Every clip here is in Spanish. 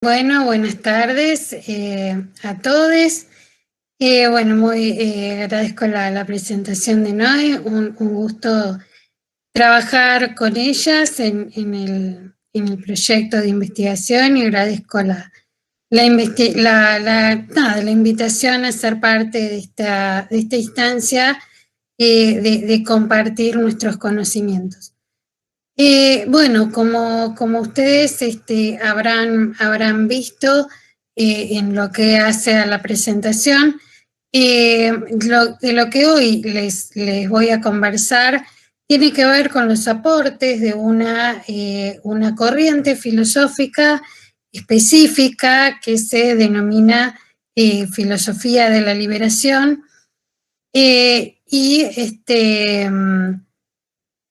Bueno, buenas tardes a todos. Bueno, muy agradezco la presentación de Noé, un gusto trabajar con ellas en el proyecto de investigación y agradezco la invitación a ser parte de esta instancia de compartir nuestros conocimientos. Bueno, como ustedes habrán visto en lo que hace a la presentación, de lo que hoy les voy a conversar tiene que ver con los aportes de una corriente filosófica específica que se denomina filosofía de la liberación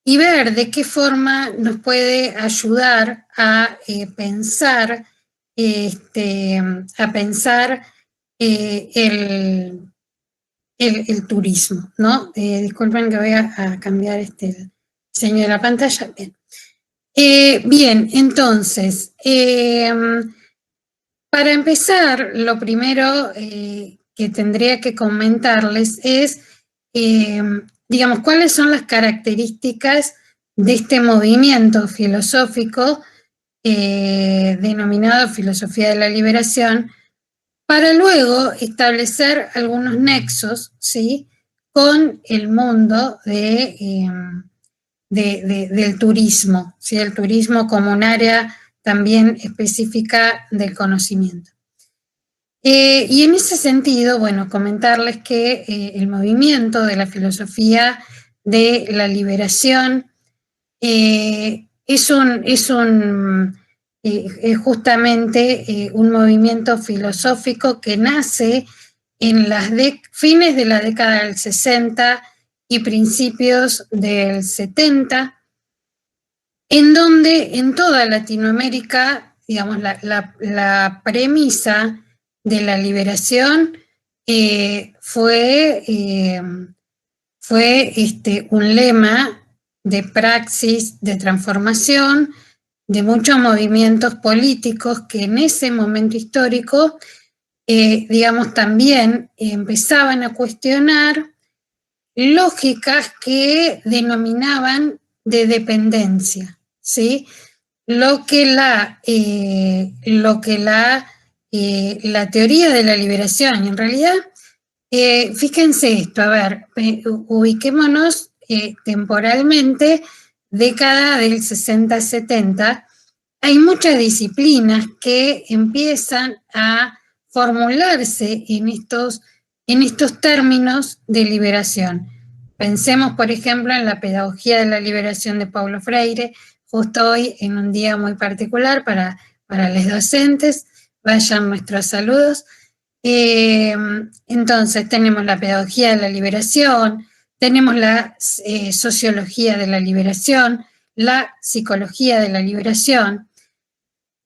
y ver de qué forma nos puede ayudar a pensar, el turismo, ¿no? Disculpen que voy a cambiar el diseño de la pantalla. Bien, entonces, para empezar, lo primero que tendría que comentarles es, digamos, cuáles son las características de este movimiento filosófico denominado filosofía de la liberación, para luego establecer algunos nexos, ¿sí?, con el mundo del turismo, ¿sí?, el turismo como un área también específica del conocimiento. Y en ese sentido, bueno, comentarles que el movimiento de la filosofía de la liberación es justamente un movimiento filosófico que nace en las fines de la década del 60 y principios del 70, en donde en toda Latinoamérica, digamos, la premisa de la liberación fue un lema de praxis, de transformación, de muchos movimientos políticos que en ese momento histórico, digamos, también empezaban a cuestionar lógicas que denominaban de dependencia, ¿sí? Lo que la teoría de la liberación, en realidad, fíjense esto, a ver, ubiquémonos temporalmente, década del 60-70, hay muchas disciplinas que empiezan a formularse en estos términos de liberación. Pensemos, por ejemplo, en la pedagogía de la liberación de Paulo Freire, justo hoy en un día muy particular para los docentes, vayan nuestros saludos. Entonces tenemos la pedagogía de la liberación, tenemos la sociología de la liberación, la psicología de la liberación.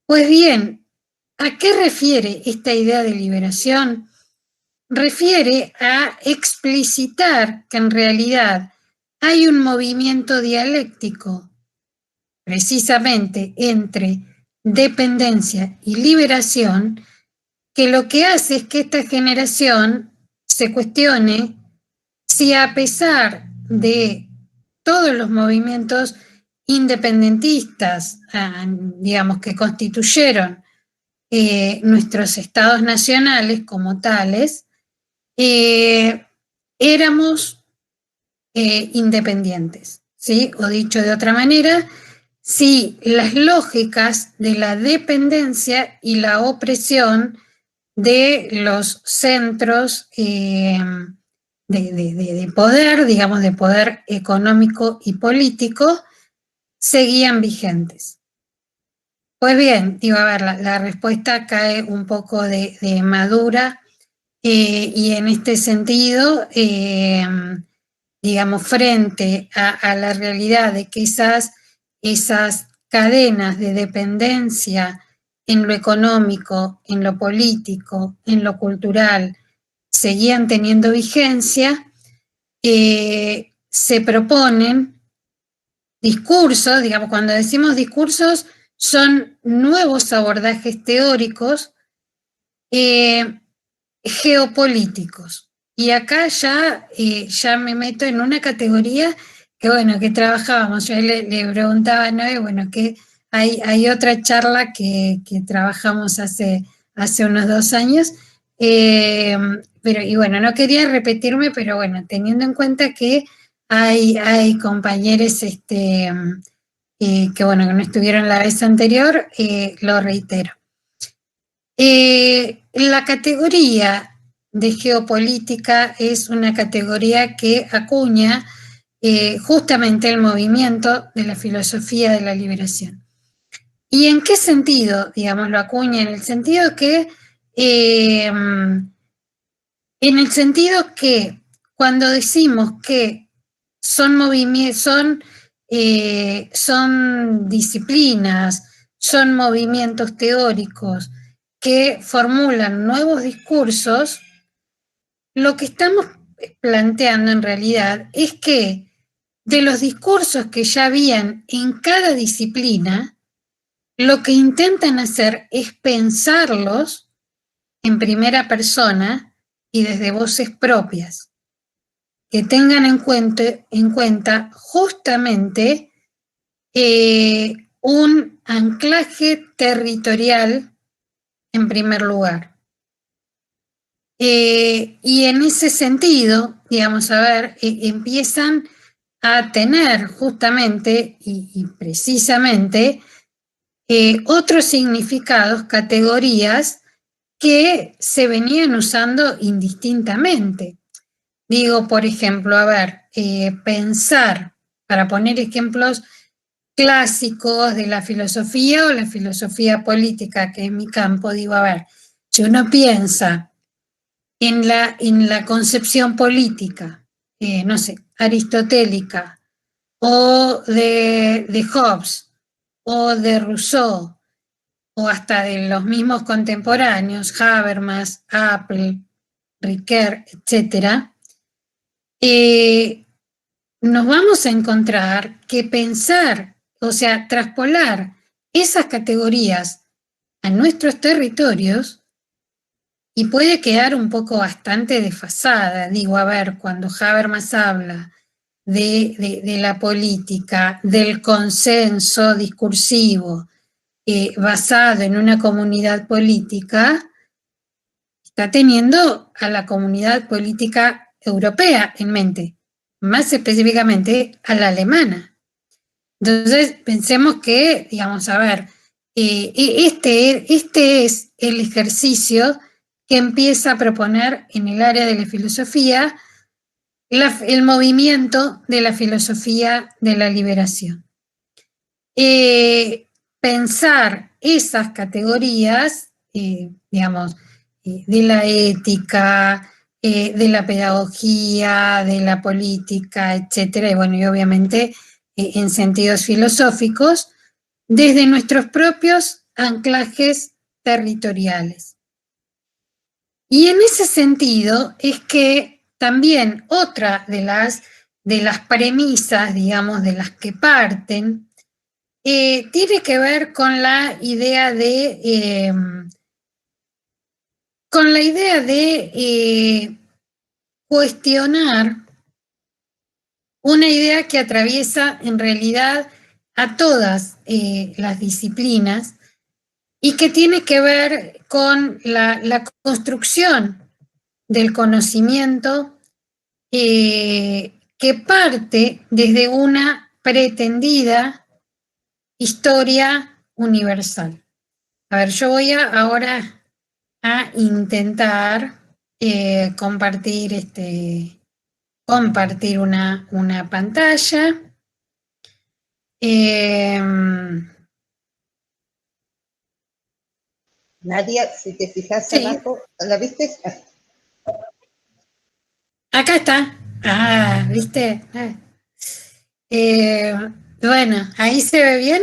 Pues bien, ¿a qué refiere esta idea de liberación? Refiere a explicitar que en realidad hay un movimiento dialéctico precisamente entre dependencia y liberación, que lo que hace es que esta generación se cuestione si, a pesar de todos los movimientos independentistas, digamos, que constituyeron nuestros estados nacionales como tales, éramos independientes, ¿sí? O dicho de otra manera, si las lógicas de la dependencia y la opresión de los centros de poder, digamos, de poder económico y político, seguían vigentes. Pues bien, digo, a ver, la respuesta cae un poco de madura y en este sentido, digamos, frente a la realidad de que esas cadenas de dependencia en lo económico, en lo político, en lo cultural, seguían teniendo vigencia, se proponen discursos, digamos, cuando decimos discursos, son nuevos abordajes teóricos geopolíticos. Y acá ya me meto en una categoría que, bueno, que trabajábamos. Yo le preguntaba a Noé, bueno, que hay otra charla que trabajamos hace unos 2 años, pero, y bueno, no quería repetirme, pero bueno, teniendo en cuenta que hay compañeros que, bueno, que no estuvieron la vez anterior, lo reitero. La categoría de geopolítica es una categoría que acuña justamente el movimiento de la filosofía de la liberación. ¿Y en qué sentido, digamos, lo acuña? En el sentido que cuando decimos que son disciplinas, son movimientos teóricos que formulan nuevos discursos, lo que estamos planteando en realidad es que de los discursos que ya habían en cada disciplina, lo que intentan hacer es pensarlos en primera persona y desde voces propias, que tengan en cuenta justamente un anclaje territorial en primer lugar. Y en ese sentido, digamos, a ver, empiezan a tener justamente y precisamente otros significados, categorías que se venían usando indistintamente. Digo, por ejemplo, a ver, pensar, para poner ejemplos clásicos de la filosofía o la filosofía política, que es mi campo, digo, a ver, si uno piensa en la concepción política, no sé, aristotélica, o de Hobbes, o de Rousseau, o hasta de los mismos contemporáneos, Habermas, Apple, Ricoeur, etc., nos vamos a encontrar que pensar, o sea, traspolar esas categorías a nuestros territorios y puede quedar un poco bastante desfasada. Digo, a ver, cuando Habermas habla de la política, del consenso discursivo basado en una comunidad política, está teniendo a la comunidad política europea en mente, más específicamente a la alemana. Entonces, pensemos que, digamos, a ver, este es el ejercicio que empieza a proponer en el área de la filosofía el movimiento de la filosofía de la liberación. Pensar esas categorías, digamos, de la ética, de la pedagogía, de la política, etcétera, y bueno, y obviamente en sentidos filosóficos, desde nuestros propios anclajes territoriales. Y en ese sentido es que también otra de las premisas, digamos, de las que parten, tiene que ver con la idea de cuestionar una idea que atraviesa en realidad a todas las disciplinas y que tiene que ver con la construcción del conocimiento que parte desde una pretendida historia universal. A ver, yo voy ahora a intentar compartir una pantalla. Nadia, si te fijas sí. Abajo, ¿la viste? Acá está. Ah, ¿viste? Bueno, ¿ahí se ve bien?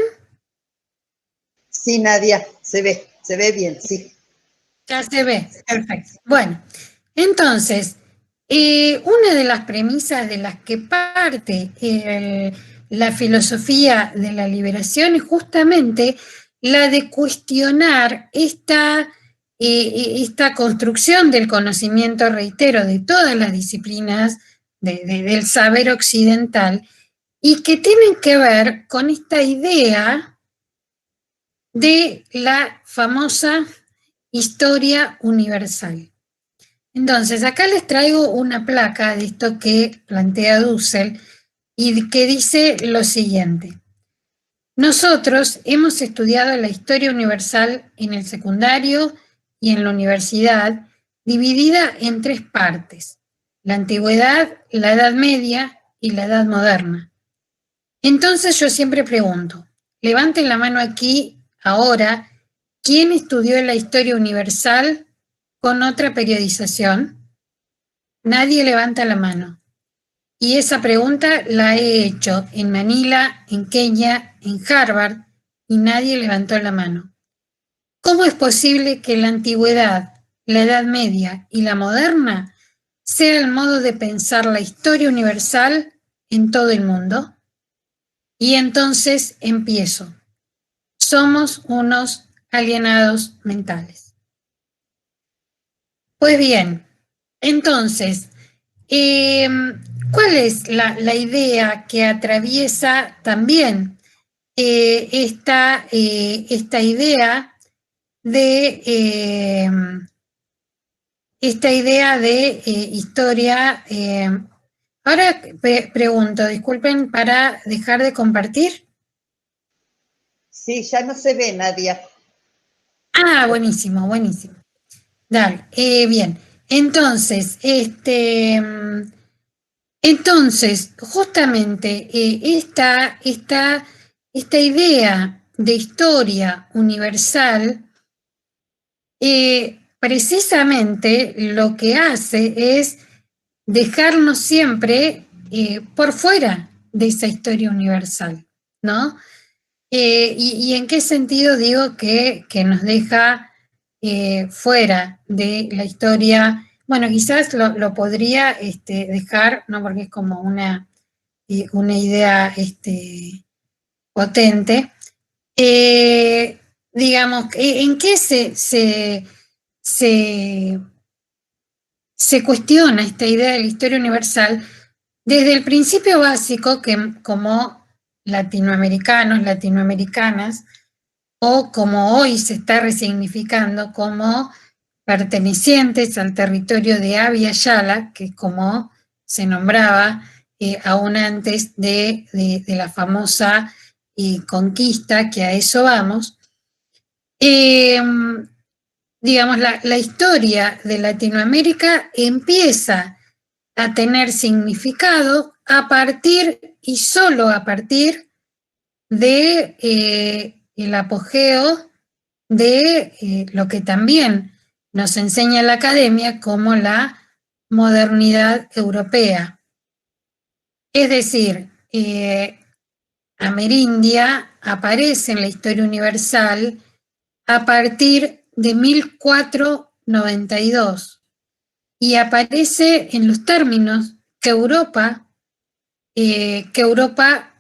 Sí, Nadia, se ve bien, sí. Ya se ve, perfecto. Bueno, entonces, una de las premisas de las que parte la filosofía de la liberación es justamente la de cuestionar esta construcción del conocimiento, reitero, de todas las disciplinas del saber occidental, y que tienen que ver con esta idea de la famosa historia universal. Entonces, acá les traigo una placa de esto que plantea Dussel y que dice lo siguiente. Nosotros hemos estudiado la historia universal en el secundario y en la universidad, dividida en 3 partes: la antigüedad, la Edad Media y la Edad Moderna. Entonces yo siempre pregunto, levanten la mano aquí, ahora, ¿quién estudió la historia universal con otra periodización? Nadie levanta la mano. Y esa pregunta la he hecho en Manila, en Kenia, en Harvard, y nadie levantó la mano. ¿Cómo es posible que la antigüedad, la Edad Media y la moderna sea el modo de pensar la historia universal en todo el mundo? Y entonces empiezo. Somos unos alienados mentales. Pues bien, entonces, ¿cuál es la idea que atraviesa también esta idea de historia? Ahora pregunto, disculpen, para dejar de compartir. Sí, ya no se ve, Nadia. Ah, buenísimo, buenísimo. Dale, bien. Entonces, justamente esta idea de historia universal, precisamente lo que hace es dejarnos siempre por fuera de esa historia universal, ¿no? Y en qué sentido digo que nos deja fuera de la historia. Bueno, quizás lo podría dejar, ¿no? Porque es como una idea potente. Digamos, ¿en qué se cuestiona esta idea de la historia universal? Desde el principio básico, que como latinoamericanos, latinoamericanas, o como hoy se está resignificando como pertenecientes al territorio de Abya Yala, que es como se nombraba aún antes de la famosa conquista, que a eso vamos. Digamos, la historia de Latinoamérica empieza a tener significado a partir y solo a partir de el apogeo de lo que también nos enseña la academia como la modernidad europea. Es decir, Amerindia aparece en la historia universal a partir de 1492 y aparece en los términos que Europa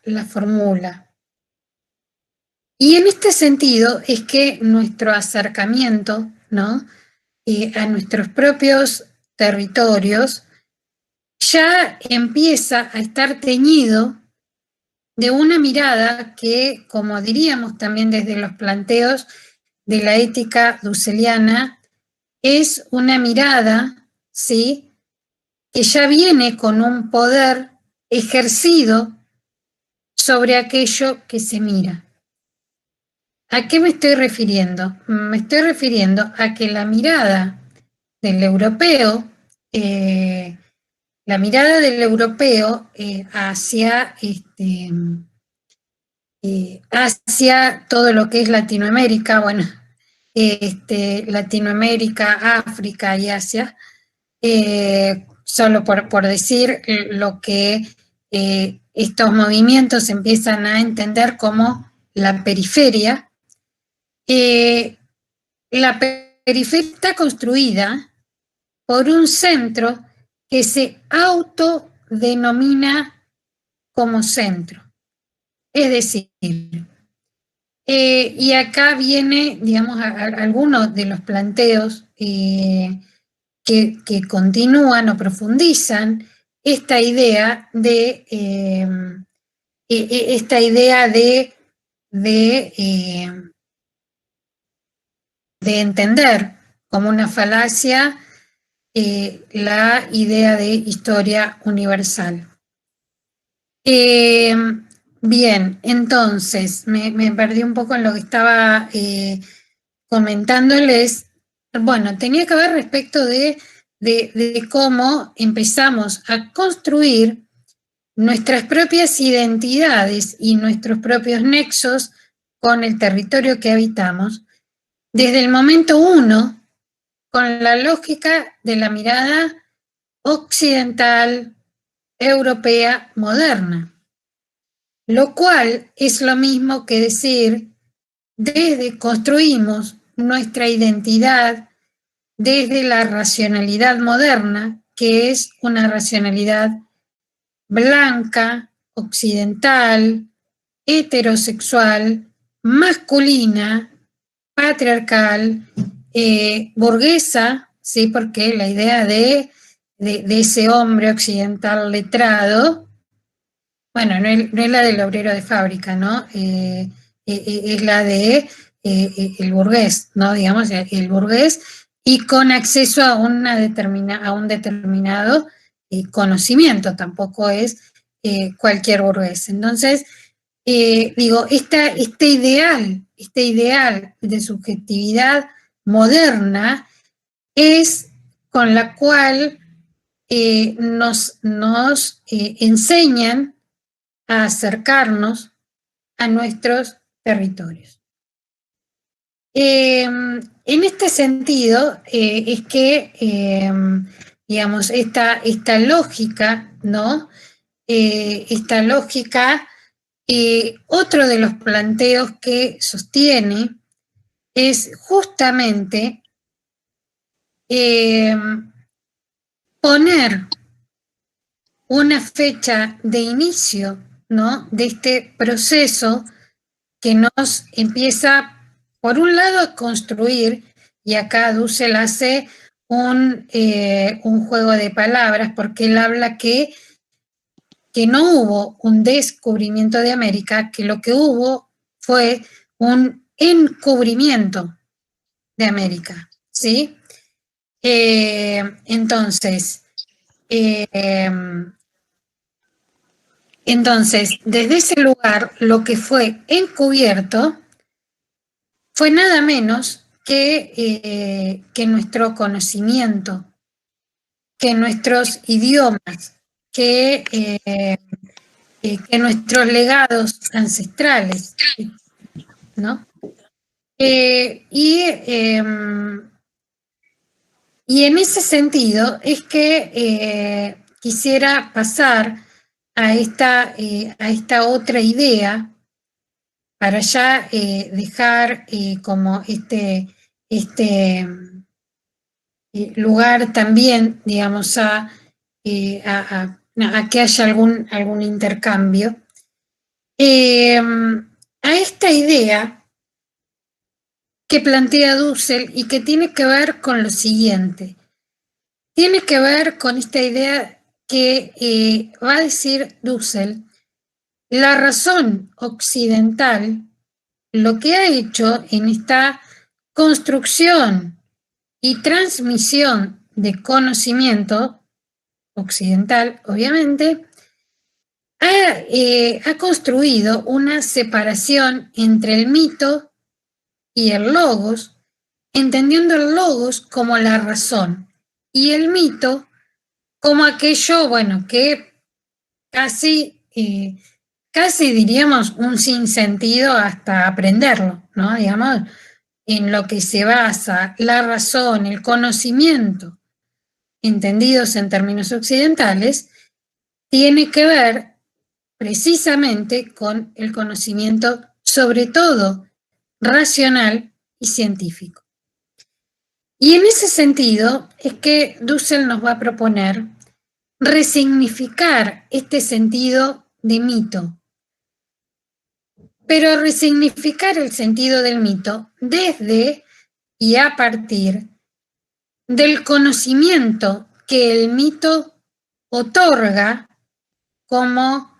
la formula. Y en este sentido es que nuestro acercamiento, ¿no? A nuestros propios territorios ya empieza a estar teñido de una mirada que, como diríamos también desde los planteos de la ética dusseliana, es una mirada, ¿sí?, que ya viene con un poder ejercido sobre aquello que se mira. ¿A qué me estoy refiriendo? Me estoy refiriendo a que la mirada del europeo, hacia todo lo que es Latinoamérica, bueno, Latinoamérica, África y Asia, solo por decir lo que estos movimientos empiezan a entender como la periferia. La periferia está construida por un centro que se autodenomina como centro. Es decir, Y acá viene, digamos, algunos de los planteos que continúan o profundizan esta idea de de entender como una falacia la idea de historia universal. Bien, entonces, me perdí un poco en lo que estaba comentándoles. Bueno, tenía que ver respecto de cómo empezamos a construir nuestras propias identidades y nuestros propios nexos con el territorio que habitamos, desde el momento uno, con la lógica de la mirada occidental, europea, moderna. Lo cual es lo mismo que decir, desde construimos nuestra identidad desde la racionalidad moderna, que es una racionalidad blanca, occidental, heterosexual, masculina, patriarcal, burguesa, ¿sí? Porque la idea de ese hombre occidental letrado, bueno, no es la del obrero de fábrica, ¿no? Es la de el burgués, ¿no? Digamos, el burgués, y con acceso a un determinado conocimiento, tampoco es cualquier burgués. Entonces, digo, este ideal de subjetividad moderna es con la cual nos enseñan a acercarnos a nuestros territorios. En este sentido, es que, digamos, esta lógica, ¿no? Esta lógica, otro de los planteos que sostiene es justamente poner una fecha de inicio, ¿no? De este proceso que nos empieza, por un lado, a construir, y acá Dussel hace un juego de palabras, porque él habla que no hubo un descubrimiento de América, que lo que hubo fue un encubrimiento de América, ¿sí? Entonces, desde ese lugar, lo que fue encubierto fue nada menos que nuestro conocimiento, que nuestros idiomas, que nuestros legados ancestrales, ¿no? Y en ese sentido es que quisiera pasar a esta otra idea para ya dejar como este lugar también, digamos, a que haya algún intercambio. A esta idea que plantea Dussel y que tiene que ver con lo siguiente. Tiene que ver con esta idea que va a decir Dussel, la razón occidental, lo que ha hecho en esta construcción y transmisión de conocimiento occidental, obviamente, ha construido una separación entre el mito y el logos, entendiendo el logos como la razón y el mito como aquello, bueno, que casi diríamos un sinsentido hasta aprenderlo, ¿no? Digamos, en lo que se basa la razón, el conocimiento, entendidos en términos occidentales, tiene que ver precisamente con el conocimiento, sobre todo racional y científico. Y en ese sentido es que Dussel nos va a proponer resignificar este sentido de mito, pero resignificar el sentido del mito desde y a partir del conocimiento que el mito otorga como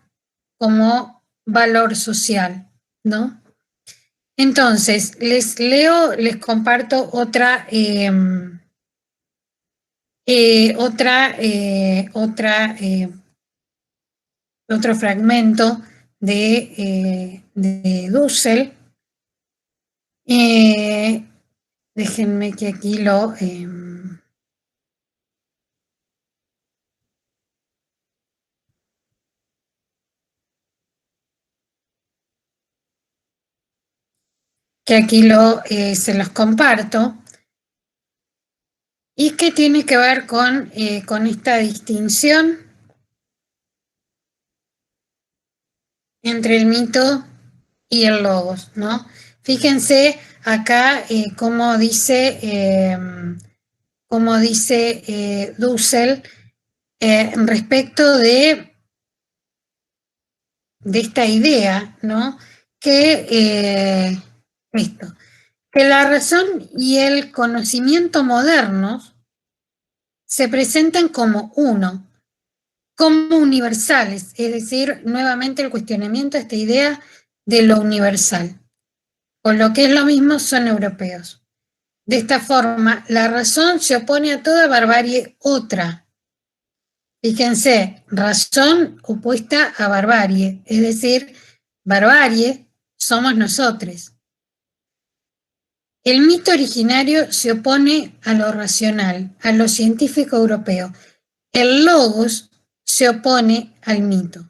valor social, ¿no? Entonces, les comparto otro fragmento de Dussel. Déjenme que aquí se los comparto, y que tiene que ver con esta distinción entre el mito y el logos, ¿no? Fíjense acá cómo dice Dussel respecto de esta idea, ¿no? Que la razón y el conocimiento modernos se presentan como uno, como universales, es decir, nuevamente el cuestionamiento de esta idea de lo universal, o lo que es lo mismo, son europeos. De esta forma, la razón se opone a toda barbarie otra. Fíjense, razón opuesta a barbarie, es decir, barbarie somos nosotros. El mito originario se opone a lo racional, a lo científico europeo. El logos se opone al mito.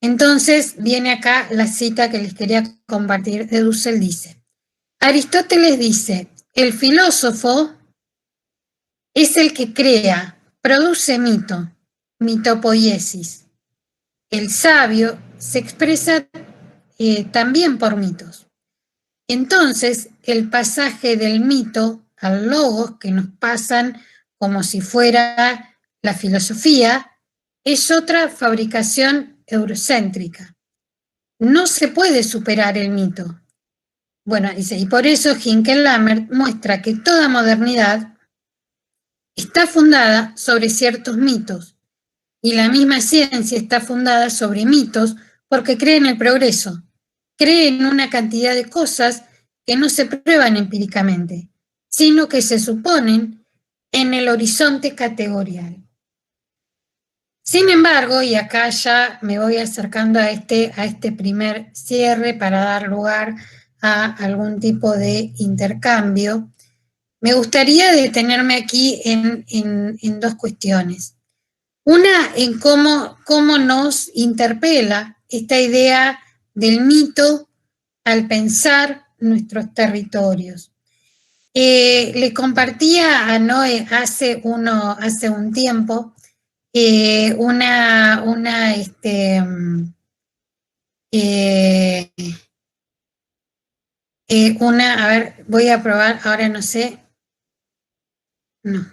Entonces viene acá la cita que les quería compartir de Dussel. Dice: Aristóteles dice, el filósofo es el que crea, produce mito, mitopoiesis. El sabio se expresa también por mitos. Entonces, el pasaje del mito al logos, que nos pasan como si fuera la filosofía, es otra fabricación eurocéntrica. No se puede superar el mito. Bueno, dice, y por eso Hinkel-Lammert muestra que toda modernidad está fundada sobre ciertos mitos, y la misma ciencia está fundada sobre mitos porque cree en el progreso, cree en una cantidad de cosas que no se prueban empíricamente, sino que se suponen en el horizonte categorial. Sin embargo, y acá ya me voy acercando a este primer cierre para dar lugar a algún tipo de intercambio, me gustaría detenerme aquí en dos cuestiones. Una, en cómo nos interpela esta idea del mito al pensar nuestros territorios. Le compartía a Noé hace un tiempo a ver, voy a probar, ahora no sé, no.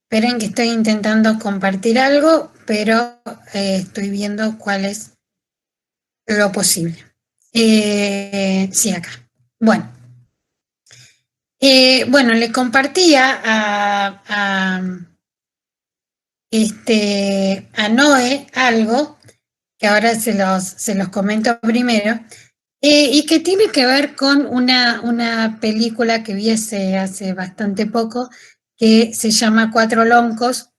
Esperen que estoy intentando compartir algo, pero estoy viendo cuál es lo posible. Sí, acá. Bueno. Le compartía a Noé algo, que ahora se los comento primero, y que tiene que ver con una película que vi hace bastante poco, que se llama Cuatro Loncos.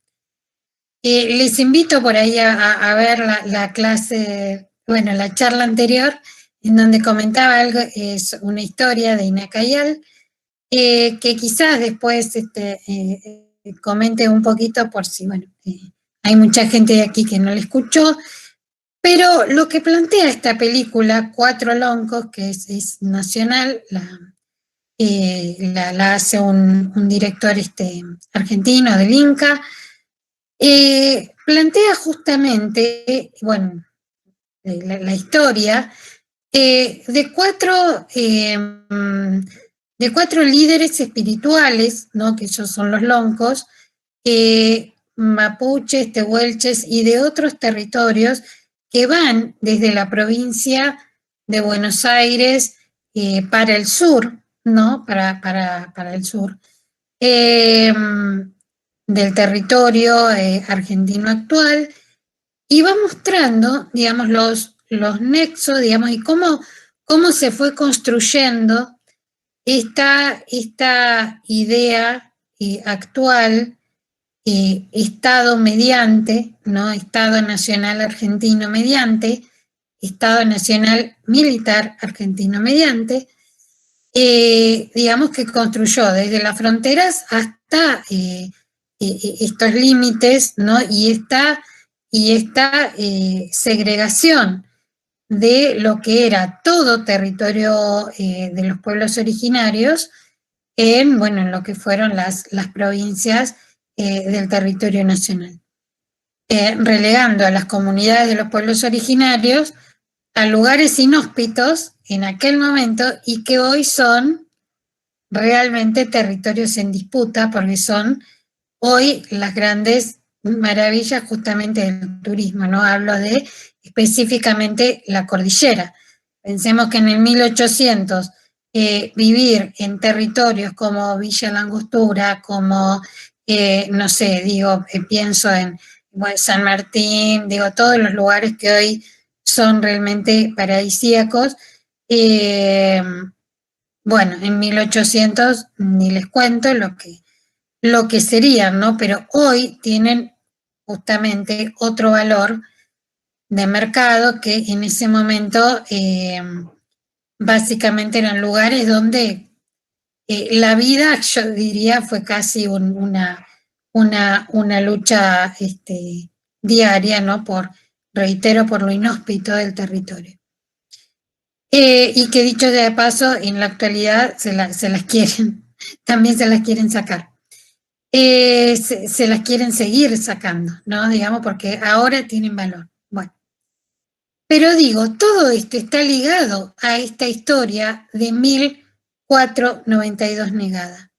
Les invito por ahí a ver la clase, la charla anterior, en donde comentaba algo, es una historia de Inacayal, que quizás después comente un poquito por si, hay mucha gente de aquí que no la escuchó, pero lo que plantea esta película, Cuatro Loncos, que es nacional, la hace un director argentino del Inca, plantea justamente, la historia de cuatro líderes espirituales, ¿no? Que ellos son los loncos, mapuches, tehuelches y de otros territorios que van desde la provincia de Buenos Aires para el sur, ¿no? Para el sur del territorio argentino actual, y va mostrando, digamos, los nexos, digamos, y cómo se fue construyendo esta idea actual, Estado mediante, ¿no? Estado Nacional Argentino mediante, Estado Nacional Militar Argentino mediante, digamos que construyó desde las fronteras hasta estos límites, ¿no? Y esta segregación de lo que era todo territorio de los pueblos originarios en lo que fueron las provincias del territorio nacional, relegando a las comunidades de los pueblos originarios a lugares inhóspitos en aquel momento y que hoy son realmente territorios en disputa porque son hoy las grandes maravillas justamente del turismo, ¿no? Hablo de específicamente la cordillera. Pensemos que en el 1800 vivir en territorios como Villa La Angostura, como, no sé, pienso en San Martín, todos los lugares que hoy son realmente paradisíacos. Bueno, en 1800 ni les cuento lo que serían, ¿no? Pero hoy tienen justamente otro valor de mercado que en ese momento básicamente eran lugares donde la vida, yo diría, fue casi una lucha diaria, ¿no? Reitero, por lo inhóspito del territorio. Y que dicho de paso, en la actualidad se las quieren, también se las quieren sacar. Se las quieren seguir sacando, ¿no? Digamos, porque ahora tienen valor. Bueno, pero digo, todo esto está ligado a esta historia de 1492 negada.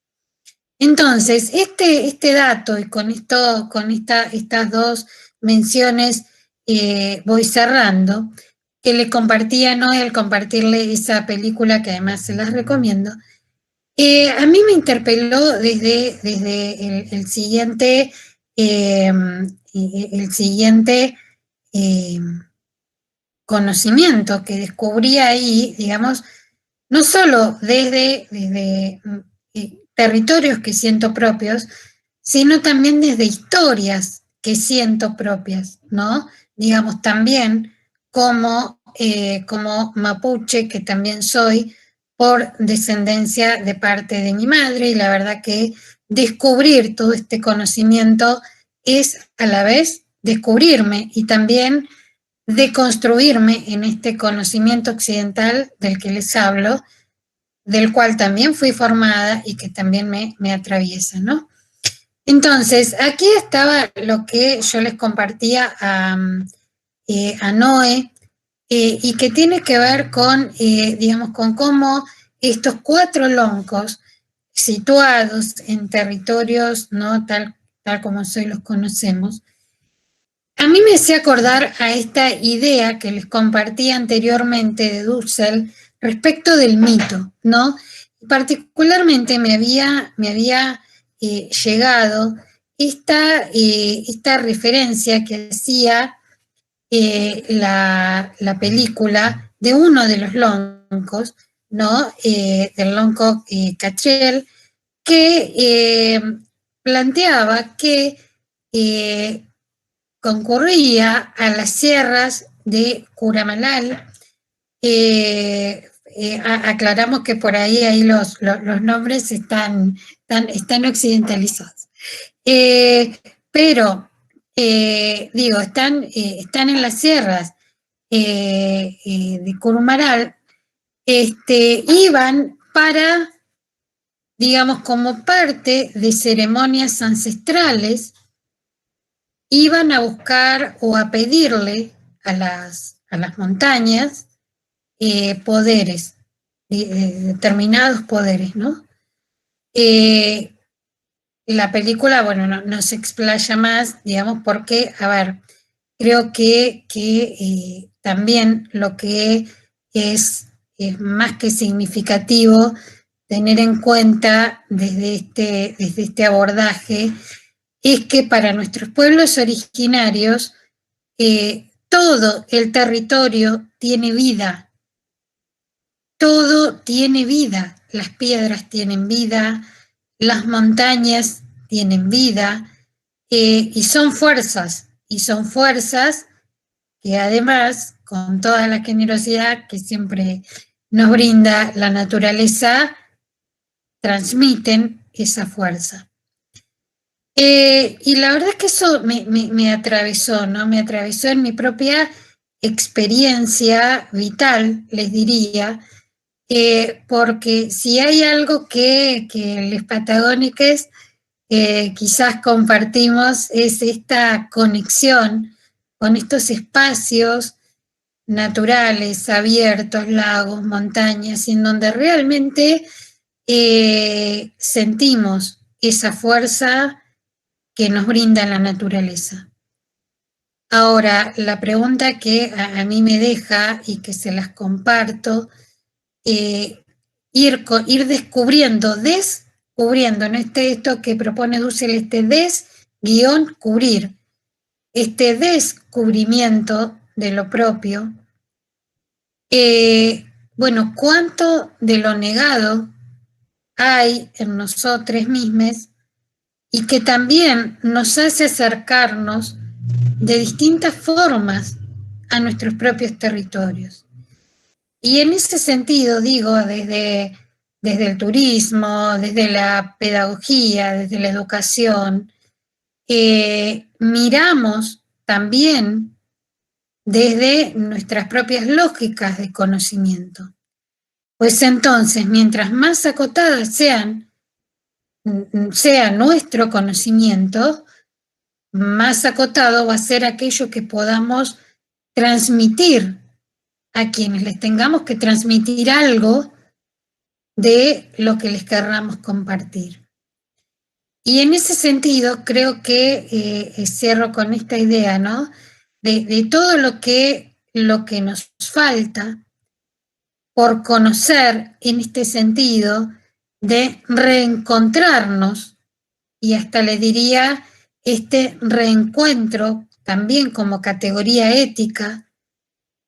Entonces, este dato, y con estas dos menciones voy cerrando, que le compartía Noé, compartirle esa película que además se las recomiendo. A mí me interpeló desde el siguiente conocimiento que descubrí ahí, digamos, no solo desde territorios que siento propios, sino también desde historias que siento propias, ¿no? Digamos, también como mapuche, que también soy, por descendencia de parte de mi madre, y la verdad que descubrir todo este conocimiento es a la vez descubrirme y también deconstruirme en este conocimiento occidental del que les hablo, del cual también fui formada y que también me atraviesa, ¿no? Entonces, aquí estaba lo que yo les compartía a Noé, y que tiene que ver con, digamos, con cómo estos 4 loncos situados en territorios, ¿no? Tal como hoy los conocemos, a mí me hacía acordar a esta idea que les compartí anteriormente de Dussel respecto del mito, ¿no? Particularmente me había llegado esta referencia que hacía la película de uno de los loncos, ¿no? Del lonco Catriel, que planteaba que concurría a las sierras de Curamalal. Aclaramos que por ahí los nombres están occidentalizados. Pero, están en las sierras de Curumaral, iban para, digamos, como parte de ceremonias ancestrales, iban a buscar o a pedirle a las montañas poderes, determinados poderes, ¿no? La película, bueno, no se explaya más, digamos, porque, a ver, creo que también lo que es más que significativo tener en cuenta desde este abordaje es que para nuestros pueblos originarios todo el territorio tiene vida, todo tiene vida, las piedras tienen vida, las montañas tienen vida, y son fuerzas que además, con toda la generosidad que siempre nos brinda la naturaleza, transmiten esa fuerza. Y la verdad es que eso me atravesó, ¿no? Me atravesó en mi propia experiencia vital, les diría, porque si hay algo que los patagónicos quizás compartimos es esta conexión con estos espacios naturales, abiertos, lagos, montañas, en donde realmente sentimos esa fuerza que nos brinda la naturaleza. Ahora, la pregunta que a mí me deja y que se las comparto, ir descubriendo, descubriendo, ¿no? Esto que propone Dussel, cubrir, este descubrimiento de lo propio, bueno, cuánto de lo negado hay en nosotros mismos y que también nos hace acercarnos de distintas formas a nuestros propios territorios. Y en ese sentido, digo, desde el turismo, desde la pedagogía, desde la educación, miramos también desde nuestras propias lógicas de conocimiento. Pues entonces, mientras más acotadas sea nuestro conocimiento, más acotado va a ser aquello que podamos transmitir a quienes les tengamos que transmitir algo de lo que les querramos compartir. Y en ese sentido, creo que cierro con esta idea, ¿no? De todo lo que nos falta por conocer en este sentido, de reencontrarnos, y hasta le diría este reencuentro también como categoría ética,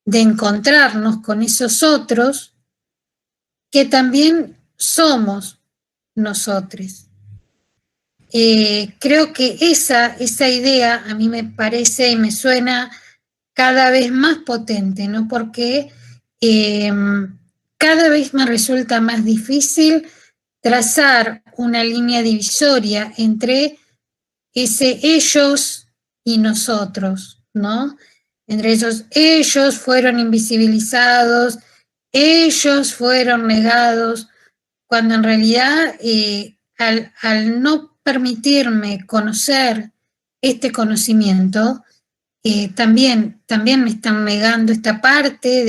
de encontrarnos con esos otros que también somos nosotros. Creo que esa idea a mí me parece y me suena cada vez más potente, ¿no? Porque cada vez me resulta más difícil trazar una línea divisoria entre ese ellos y nosotros, ¿no? Entre ellos fueron invisibilizados, ellos fueron negados, cuando en realidad al no permitirme conocer este conocimiento, también me están negando esta parte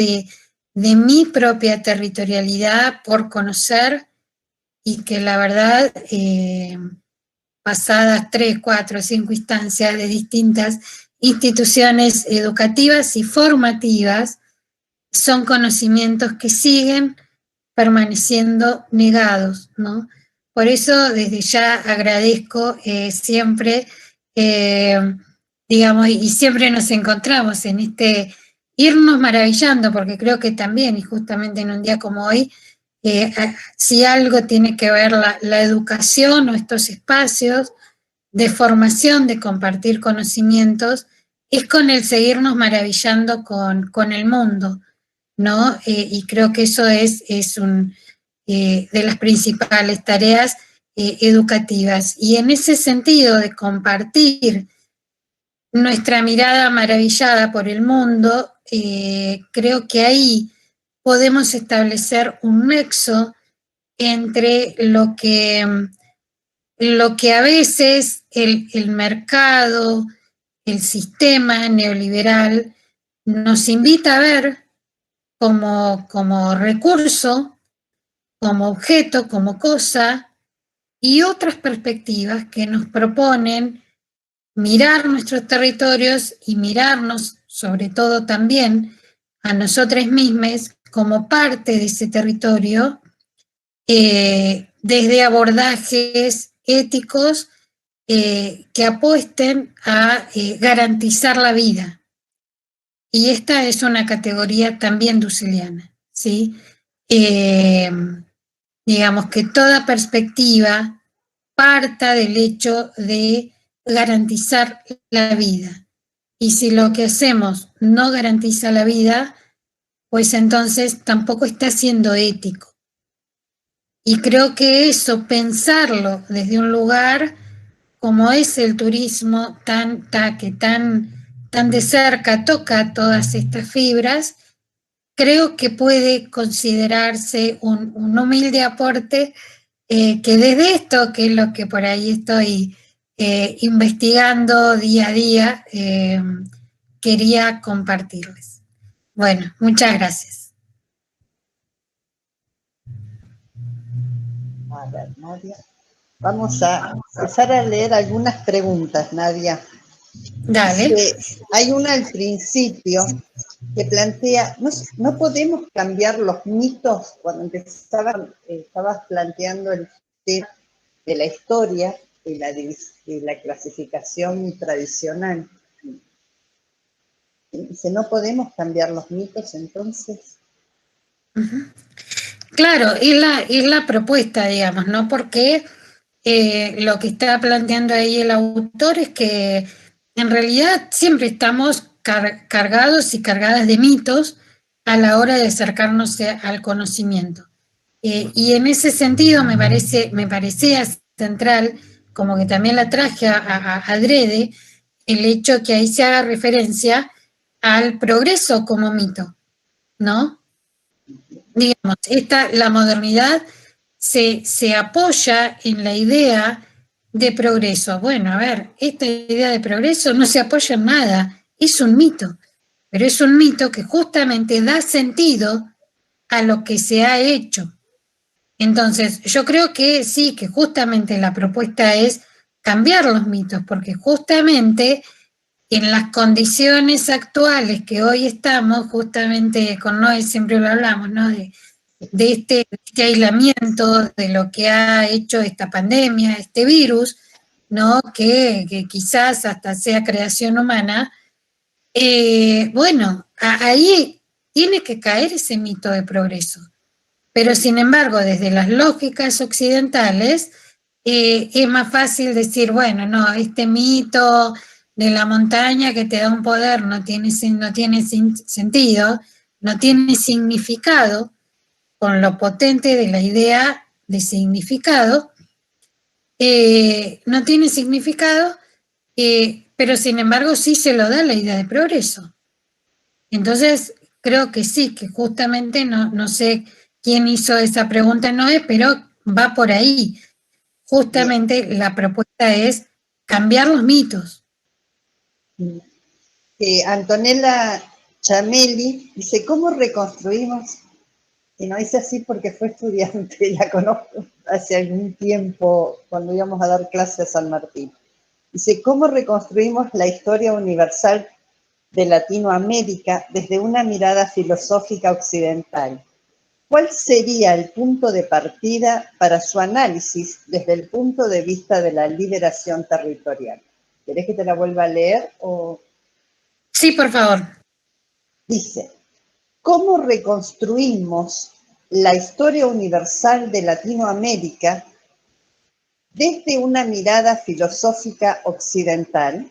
de mi propia territorialidad por conocer, y que la verdad, pasadas 3, 4, 5 instancias de distintas instituciones educativas y formativas, son conocimientos que siguen permaneciendo negados, ¿no? Por eso desde ya agradezco siempre, digamos, y siempre nos encontramos en este irnos maravillando, porque creo que también, y justamente en un día como hoy, si algo tiene que ver la educación o estos espacios de formación, de compartir conocimientos, es con el seguirnos maravillando con el mundo, ¿no? Y creo que eso es de las principales tareas educativas. Y en ese sentido de compartir nuestra mirada maravillada por el mundo, creo que ahí podemos establecer un nexo entre lo que a veces el mercado, el sistema neoliberal nos invita a ver como recurso, como objeto, como cosa, y otras perspectivas que nos proponen mirar nuestros territorios y mirarnos, sobre todo también, a nosotros mismos como parte de ese territorio, desde abordajes éticos que apuesten a garantizar la vida. Y esta es una categoría también dusseliana, ¿sí? Digamos que toda perspectiva parta del hecho de garantizar la vida. Y si lo que hacemos no garantiza la vida, pues entonces tampoco está siendo ético. Y creo que eso, pensarlo desde un lugar como es el turismo, que tan de cerca toca todas estas fibras, creo que puede considerarse un humilde aporte que desde esto, que es lo que por ahí estoy investigando día a día, quería compartirles. Bueno, muchas gracias. A ver, Nadia. Vamos a empezar a leer algunas preguntas, Nadia. Dale. Hay una al principio que plantea, no podemos cambiar los mitos cuando estabas planteando el tema de la historia y la clasificación tradicional. Dice, no podemos cambiar los mitos, entonces. Claro, es la propuesta, digamos, ¿no? Porque lo que está planteando ahí el autor es que en realidad siempre estamos cargados y cargadas de mitos a la hora de acercarnos al conocimiento. Y en ese sentido me parecía central, como que también la traje a adrede, el hecho que ahí se haga referencia al progreso como mito, ¿no? Digamos, la modernidad se apoya en la idea de progreso. Bueno, a ver, esta idea de progreso no se apoya en nada, es un mito, pero es un mito que justamente da sentido a lo que se ha hecho. Entonces, yo creo que sí, que justamente la propuesta es cambiar los mitos, porque justamente en las condiciones actuales que hoy estamos, justamente con Noé siempre lo hablamos, ¿no? De este aislamiento, de lo que ha hecho esta pandemia, este virus, ¿no? Que quizás hasta sea creación humana. Bueno, ahí tiene que caer ese mito de progreso. Pero sin embargo, desde las lógicas occidentales, es más fácil decir, bueno, no, este mito de la montaña que te da un poder no tiene sentido, no tiene significado, con lo potente de la idea de significado, no tiene significado, pero sin embargo sí se lo da la idea de progreso. Entonces, creo que sí, que justamente no sé quién hizo esa pregunta, pero va por ahí. Justamente la propuesta es cambiar los mitos. Antonella Chameli dice, ¿cómo reconstruimos? Y no dice así porque fue estudiante, la conozco hace algún tiempo cuando íbamos a dar clases a San Martín. Dice, ¿cómo reconstruimos la historia universal de Latinoamérica desde una mirada filosófica occidental? ¿Cuál sería el punto de partida para su análisis desde el punto de vista de la liberación territorial? ¿Querés que te la vuelva a leer? Sí, por favor. Dice, ¿cómo reconstruimos la historia universal de Latinoamérica desde una mirada filosófica occidental?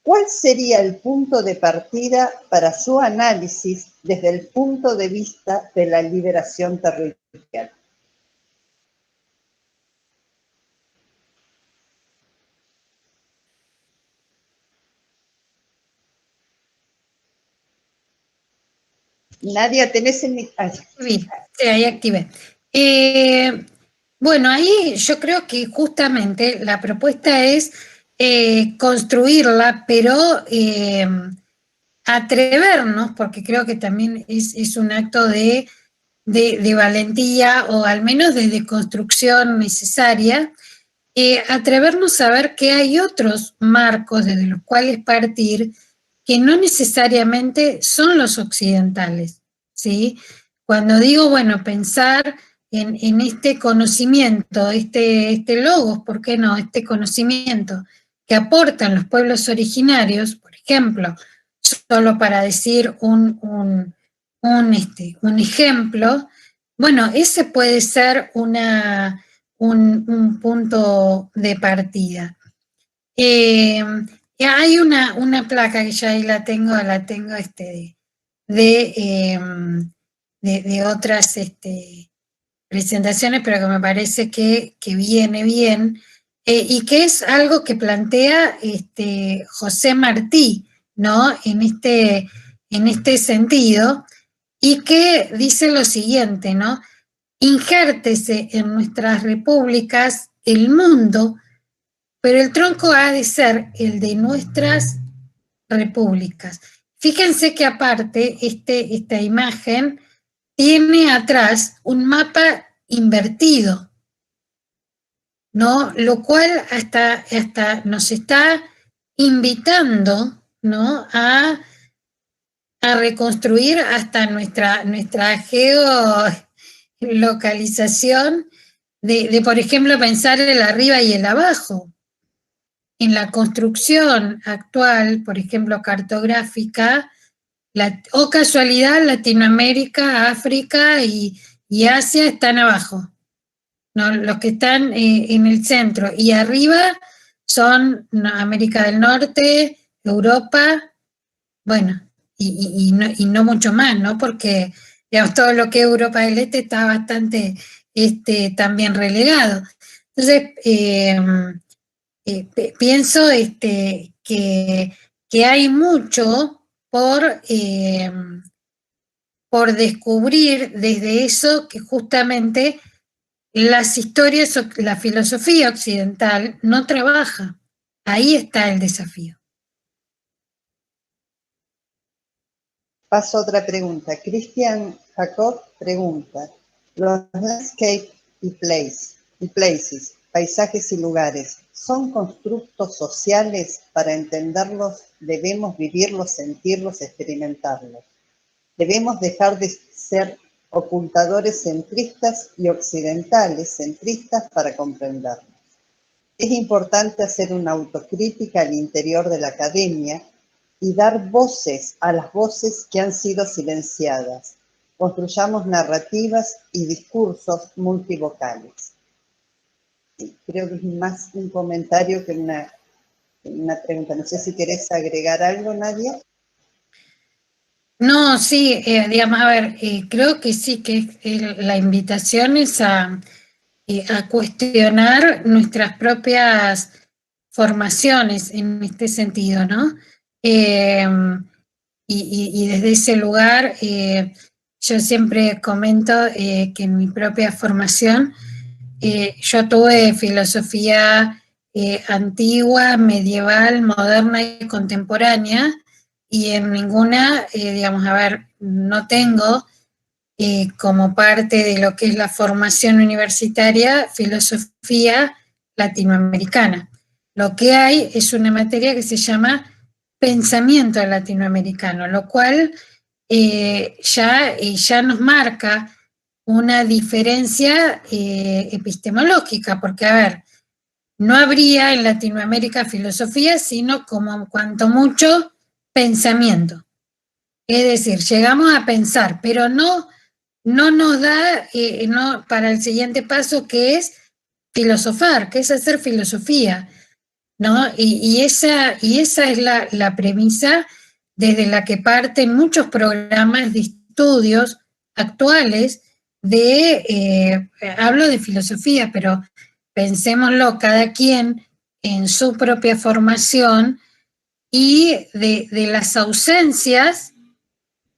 ¿Cuál sería el punto de partida para su análisis desde el punto de vista de la liberación territorial? Nadia, tenés el micrófono. Sí, ahí activé. Bueno, ahí yo creo que justamente la propuesta es construirla, pero atrevernos, porque creo que también es un acto de valentía o al menos de construcción necesaria, atrevernos a ver que hay otros marcos desde los cuales partir que no necesariamente son los occidentales, ¿sí? Cuando digo, bueno, pensar en este conocimiento, este logos, ¿por qué no? Este conocimiento que aportan los pueblos originarios, por ejemplo, solo para decir un ejemplo, bueno, ese puede ser un punto de partida. Hay una placa que ya ahí la tengo de otras presentaciones, pero que me parece que viene bien, y que es algo que plantea José Martí, ¿no? En este sentido, y que dice lo siguiente, ¿no? Injértese en nuestras repúblicas el mundo, pero el tronco ha de ser el de nuestras repúblicas. Fíjense que aparte esta imagen tiene atrás un mapa invertido, ¿no? Lo cual hasta nos está invitando, ¿no? a reconstruir hasta nuestra geolocalización por ejemplo, pensar el arriba y el abajo. En la construcción actual, por ejemplo, cartográfica, o casualidad, Latinoamérica, África y Asia están abajo, ¿no? Los que están en el centro y arriba son América del Norte, Europa, bueno, y no mucho más, ¿no? Porque, digamos, todo lo que es Europa del Este está bastante también relegado. Entonces, pienso que hay mucho por descubrir desde eso que justamente las historias, la filosofía occidental no trabaja. Ahí está el desafío. Paso a otra pregunta. Cristian Jacob pregunta, ¿los landscape y places, paisajes y lugares, son constructos sociales? Para entenderlos debemos vivirlos, sentirlos, experimentarlos. Debemos dejar de ser ocultadores centristas y occidentales centristas para comprenderlos. Es importante hacer una autocrítica al interior de la academia y dar voces a las voces que han sido silenciadas. Construyamos narrativas y discursos multivocales. Sí, creo que es más un comentario que una pregunta. No sé si querés agregar algo, Nadia. No, sí, digamos, a ver, creo que sí, que la invitación es a cuestionar nuestras propias formaciones en este sentido, ¿no? Y desde ese lugar, yo siempre comento que en mi propia formación, yo tuve filosofía antigua, medieval, moderna y contemporánea, y en ninguna, digamos, a ver, no tengo como parte de lo que es la formación universitaria, filosofía latinoamericana. Lo que hay es una materia que se llama pensamiento latinoamericano, lo cual ya nos marca una diferencia epistemológica, porque, a ver, no habría en Latinoamérica filosofía, sino como cuanto mucho pensamiento. Es decir, llegamos a pensar, pero no nos da para el siguiente paso, que es filosofar, que es hacer filosofía, ¿no? Y esa es la premisa desde la que parten muchos programas de estudios actuales hablo de filosofía, pero pensémoslo cada quien en su propia formación, y de las ausencias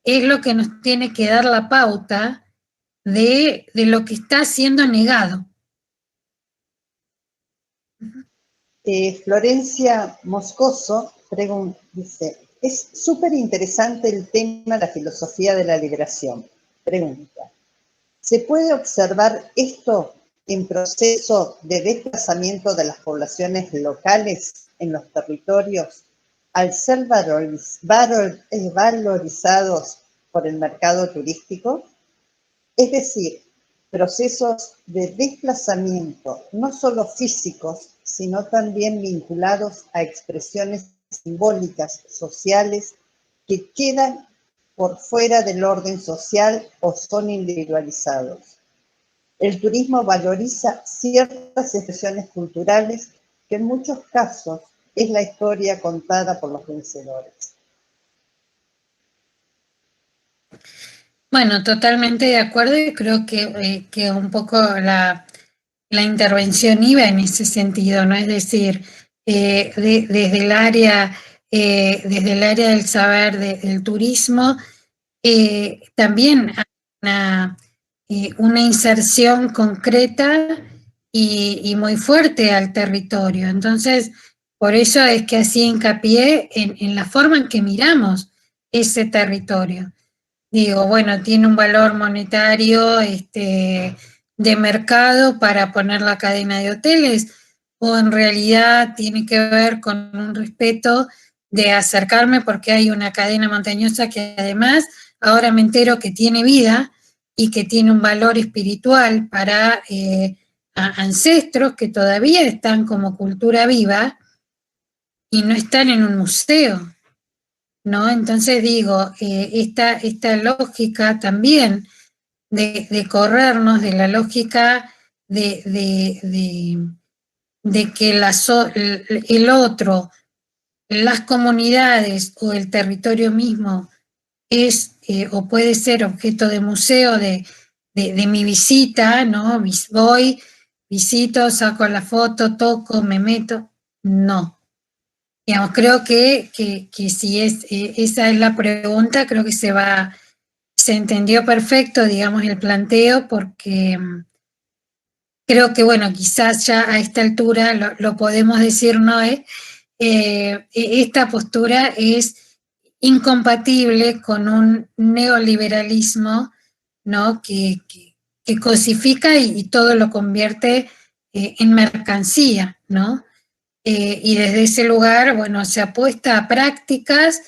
es lo que nos tiene que dar la pauta de lo que está siendo negado. Florencia Moscoso dice, es súper interesante el tema de la filosofía de la liberación. Pregunta, ¿se puede observar esto en proceso de desplazamiento de las poblaciones locales en los territorios, al ser valorizados por el mercado turístico, es decir, procesos de desplazamiento no solo físicos, sino también vinculados a expresiones simbólicas, sociales, que quedan por fuera del orden social o son individualizados. El turismo valoriza ciertas expresiones culturales que en muchos casos es la historia contada por los vencedores. Bueno, totalmente de acuerdo y creo que un poco la intervención iba en ese sentido, ¿no? Es decir, desde el área del saber del turismo, también hay una inserción concreta y muy fuerte al territorio. Entonces, por eso es que hacía hincapié en la forma en que miramos ese territorio. Digo, bueno, tiene un valor monetario de mercado para poner la cadena de hoteles, o en realidad tiene que ver con un respeto de acercarme porque hay una cadena montañosa que además ahora me entero que tiene vida y que tiene un valor espiritual para ancestros que todavía están como cultura viva y no están en un museo, ¿no? Entonces digo, esta lógica también de corrernos de la lógica de que el otro, las comunidades o el territorio mismo es o puede ser objeto de museo de mi visita, ¿no? Voy, visito, saco la foto, toco, me meto. No. Digamos, creo que si esa es la pregunta, creo que se entendió perfecto, digamos, el planteo, porque creo que, bueno, quizás ya a esta altura lo podemos decir, ¿no? Esta postura es incompatible con un neoliberalismo, ¿no? Que cosifica y todo lo convierte en mercancía, ¿no? Y desde ese lugar, bueno, se apuesta a prácticas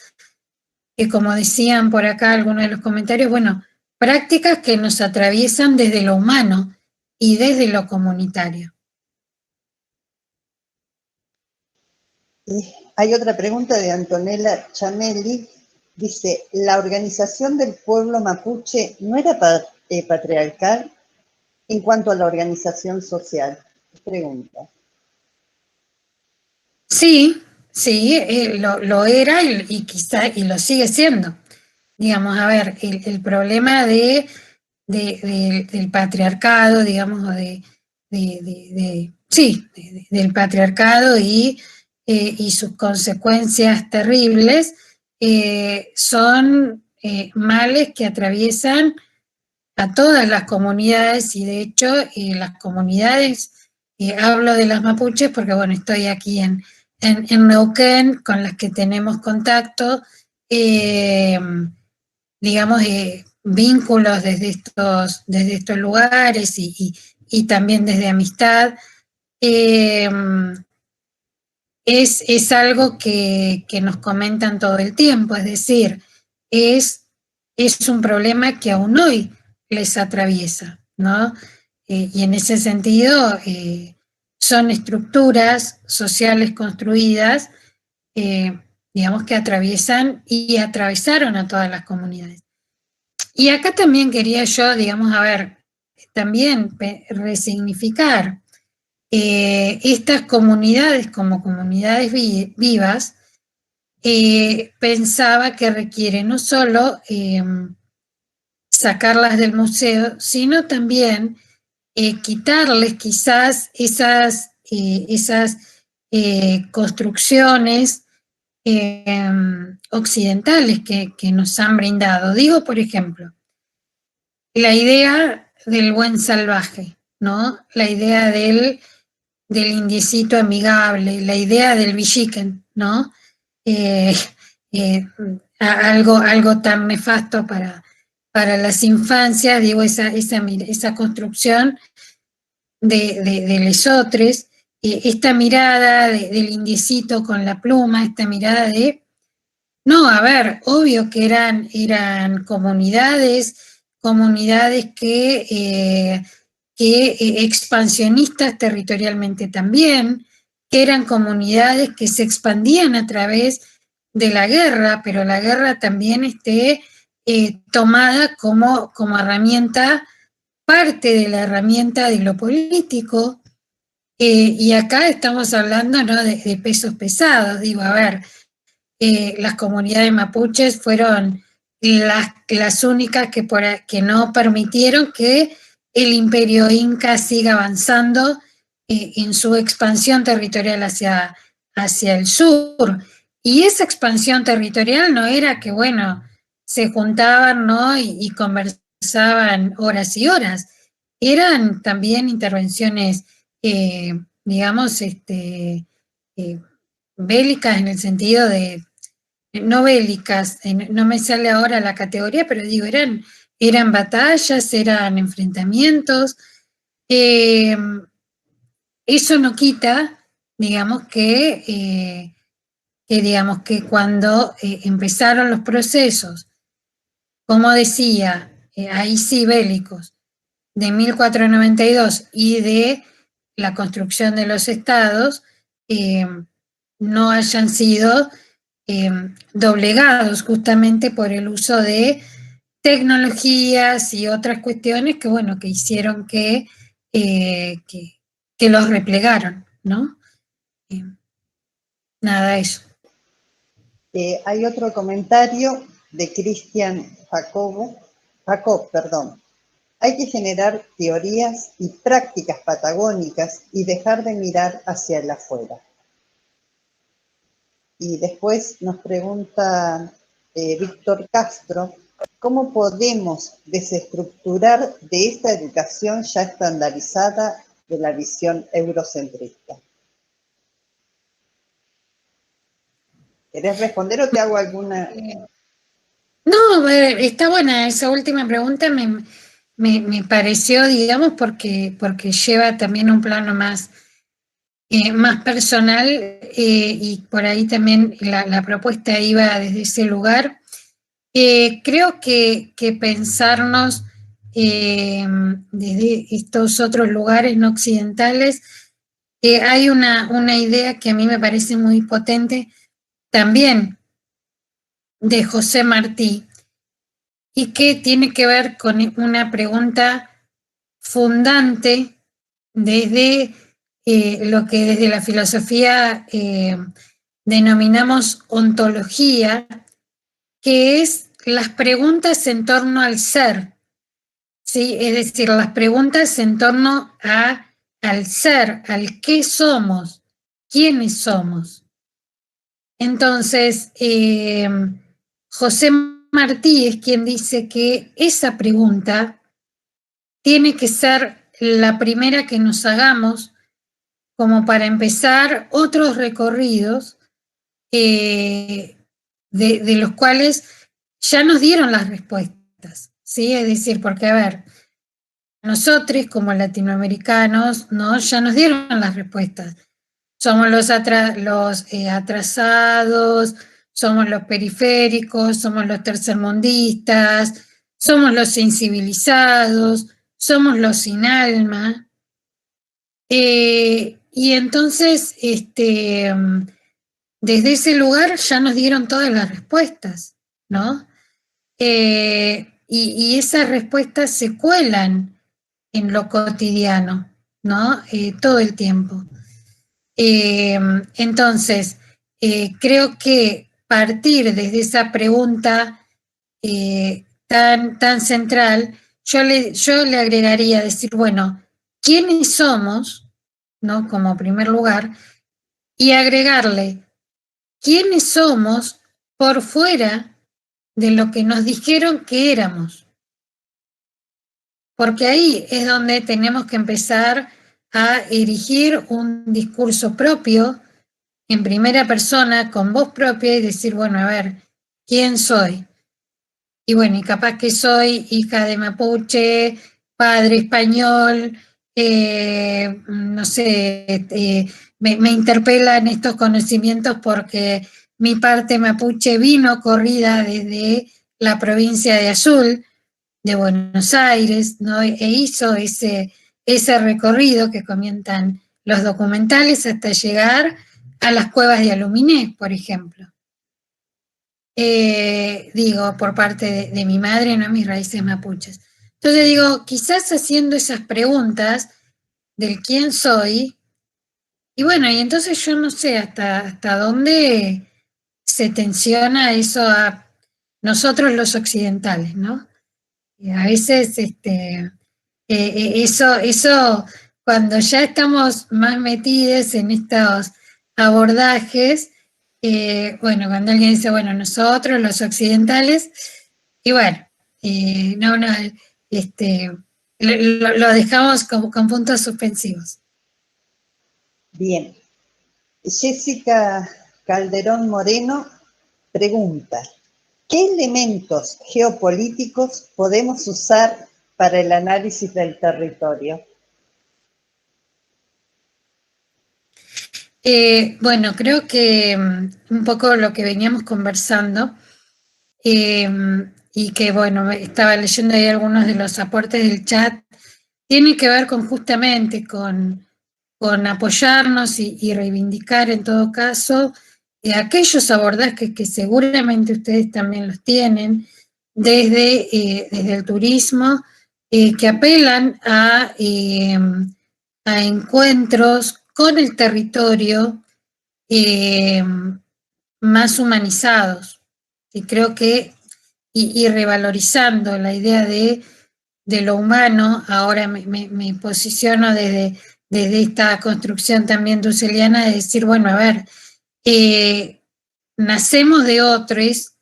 que, como decían por acá algunos de los comentarios, bueno, prácticas que nos atraviesan desde lo humano y desde lo comunitario. Hay otra pregunta de Antonella Chamelli. Dice, ¿la organización del pueblo mapuche no era patriarcal en cuanto a la organización social? Pregunta. Sí, sí, lo era y quizá y lo sigue siendo. Digamos, a ver, el problema del patriarcado, digamos, del patriarcado y sus consecuencias terribles son males que atraviesan a todas las comunidades y de hecho las comunidades, hablo de las mapuches porque bueno, estoy aquí en Neuquén con las que tenemos contacto, digamos, vínculos desde estos lugares y también desde amistad, es algo que nos comentan todo el tiempo, es decir, es un problema que aún hoy les atraviesa, ¿no? Y en ese sentido, son estructuras sociales construidas, digamos, que atraviesan y atravesaron a todas las comunidades. Y acá también quería yo, digamos, a ver, también resignificar estas comunidades como comunidades vivas, pensaba que requiere no solo sacarlas del museo, sino también quitarles quizás esas construcciones occidentales que nos han brindado. Digo, por ejemplo, la idea del buen salvaje, ¿no? La idea del indiecito amigable, la idea del villiquen, ¿no? Eh, algo tan nefasto para las infancias, digo, esa construcción de lesotres, esta mirada del indiecito con la pluma, esta mirada de, no, a ver, obvio que eran comunidades que expansionistas territorialmente también, que eran comunidades que se expandían a través de la guerra, pero la guerra también tomada como herramienta, parte de la herramienta de lo político, y acá estamos hablando, ¿no?, de pesos pesados. Digo, a ver, las comunidades mapuches fueron las únicas que no permitieron que el imperio inca siga avanzando en su expansión territorial hacia el sur. Y esa expansión territorial no era que, bueno, se juntaban, ¿no?, y conversaban horas y horas. Eran también intervenciones, digamos, bélicas, en el sentido de, no bélicas, no me sale ahora la categoría, pero digo, eran batallas, eran enfrentamientos. Eso no quita, digamos, digamos que cuando empezaron los procesos, como decía, ahí sí bélicos, de 1492 y de la construcción de los estados, no hayan sido doblegados justamente por el uso de tecnologías y otras cuestiones que, bueno, que hicieron que los replegaron, ¿no? Nada, eso. Hay otro comentario de Cristian Jacob, perdón. Hay que generar teorías y prácticas patagónicas y dejar de mirar hacia el afuera. Y después nos pregunta Víctor Castro, ¿cómo podemos desestructurar de esta educación ya estandarizada de la visión eurocentrista? ¿Querés responder o te hago alguna? No, está buena esa última pregunta, me pareció, digamos, porque lleva también un plano más personal, y por ahí también la propuesta iba desde ese lugar. Creo que pensarnos desde estos otros lugares no occidentales, hay una idea que a mí me parece muy potente también de José Martí, y que tiene que ver con una pregunta fundante desde lo que desde la filosofía denominamos ontología, que es las preguntas en torno al ser, ¿sí? Es decir, las preguntas en torno al ser, al qué somos, quiénes somos. Entonces, José Martí es quien dice que esa pregunta tiene que ser la primera que nos hagamos como para empezar otros recorridos de los cuales ya nos dieron las respuestas, ¿sí? Es decir, porque, a ver, nosotros como latinoamericanos, ¿no?, ya nos dieron las respuestas. Somos los atrasados, somos los periféricos, somos los tercermundistas, somos los incivilizados, somos los sin alma. Y entonces, desde ese lugar ya nos dieron todas las respuestas, ¿no? Y esas respuestas se cuelan en lo cotidiano, ¿no? Todo el tiempo. Entonces, creo que partir desde esa pregunta tan central, yo le agregaría decir, bueno, ¿quiénes somos?, ¿no?, como primer lugar, y agregarle quiénes somos por fuera de lo que nos dijeron que éramos. Porque ahí es donde tenemos que empezar a erigir un discurso propio, en primera persona, con voz propia, y decir, bueno, a ver, ¿quién soy? Y bueno, y capaz que soy hija de mapuche, padre español, no sé, me interpelan estos conocimientos porque mi parte mapuche vino corrida desde la provincia de Azul, de Buenos Aires, ¿no? E hizo ese recorrido que comentan los documentales hasta llegar a las cuevas de Aluminé, por ejemplo. Digo, por parte de mi madre, no mis raíces mapuches. Entonces digo, quizás haciendo esas preguntas del quién soy, y bueno, y entonces yo no sé hasta dónde se tensiona eso a nosotros los occidentales, ¿no? Y a veces eso, cuando ya estamos más metidos en estos abordajes, bueno, cuando alguien dice, bueno, nosotros los occidentales, y bueno, no, no, lo dejamos con puntos suspensivos. Bien. Jessica Calderón Moreno pregunta, ¿qué elementos geopolíticos podemos usar para el análisis del territorio? Bueno, creo que un poco lo que veníamos conversando, y que, bueno, estaba leyendo ahí algunos de los aportes del chat, tiene que ver con justamente con apoyarnos y reivindicar en todo caso aquellos abordajes que seguramente ustedes también los tienen desde el turismo, que apelan a encuentros con el territorio más humanizados. Y creo que, y revalorizando la idea de lo humano, ahora me posiciono desde esta construcción también dusseliana de decir, bueno, a ver, nacemos de otros,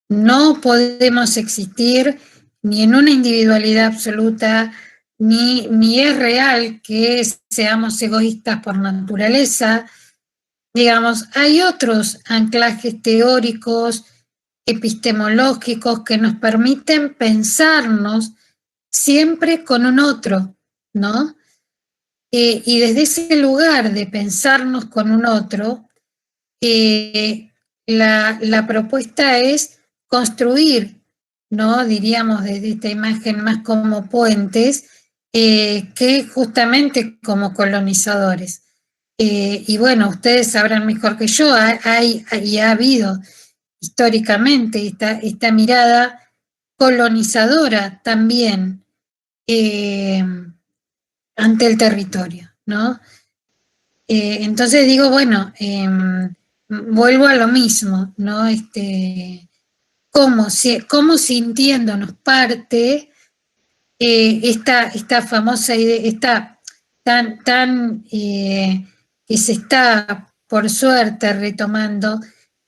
no podemos existir ni en una individualidad absoluta, ni es real que seamos egoístas por naturaleza. Digamos, hay otros anclajes teóricos, epistemológicos que nos permiten pensarnos siempre con un otro, ¿no? Y desde ese lugar de pensarnos con un otro, la propuesta es construir, ¿no? Diríamos desde esta imagen más como puentes, que justamente como colonizadores. Y bueno, ustedes sabrán mejor que yo, y ha habido históricamente esta mirada colonizadora también ante el territorio, ¿no? Entonces digo, bueno, vuelvo a lo mismo, ¿no? Cómo sintiéndonos parte, esta famosa idea, esta tan que se está, por suerte, retomando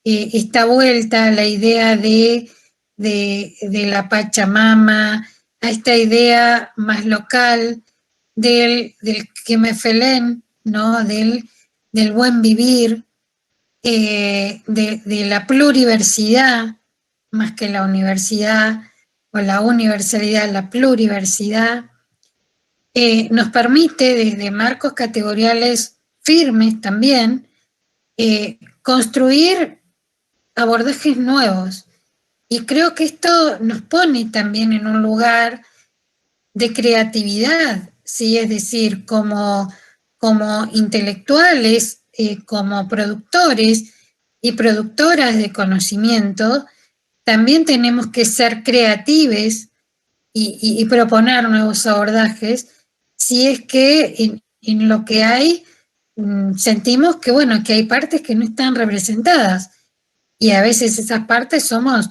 esta vuelta a la idea de la Pachamama, a esta idea más local del Kemefelén, ¿no? Del buen vivir, de la pluriversidad, más que la universidad o la universalidad, la pluriversidad, nos permite desde marcos categoriales firmes también construir abordajes nuevos. Y creo que esto nos pone también en un lugar de creatividad, ¿sí? Es decir, como intelectuales, como productores y productoras de conocimiento, también tenemos que ser creativos y proponer nuevos abordajes, si es que en lo que hay sentimos que, bueno, que hay partes que no están representadas, y a veces esas partes somos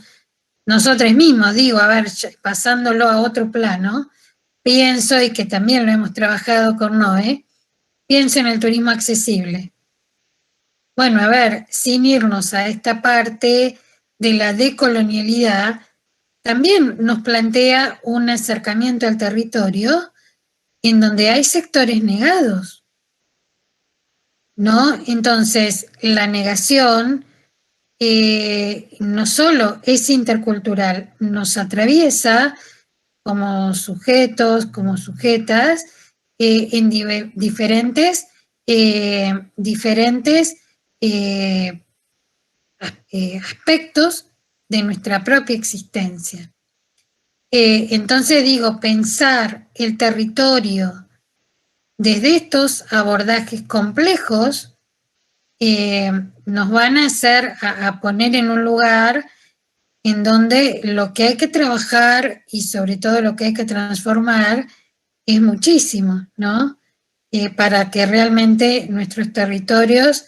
nosotros mismos. Digo, a ver, pasándolo a otro plano, pienso, y que también lo hemos trabajado con Noé, pienso en el turismo accesible. Bueno, a ver, sin irnos a esta parte de la decolonialidad, también nos plantea un acercamiento al territorio en donde hay sectores negados, ¿no? Entonces, la negación no solo es intercultural, nos atraviesa como sujetos, como sujetas, en diferentes aspectos de nuestra propia existencia. Entonces digo, pensar el territorio desde estos abordajes complejos nos van a hacer a poner en un lugar en donde lo que hay que trabajar y sobre todo lo que hay que transformar es muchísimo, ¿no? Para que realmente nuestros territorios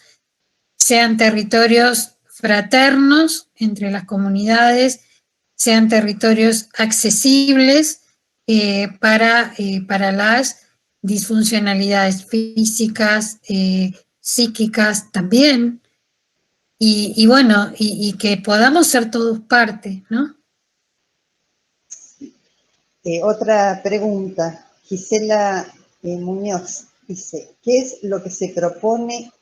sean territorios fraternos entre las comunidades, sean territorios accesibles para las disfuncionalidades físicas, psíquicas también, y bueno, y que podamos ser todos parte, ¿no? Otra pregunta, Gisela Muñoz dice, ¿qué es lo que se propone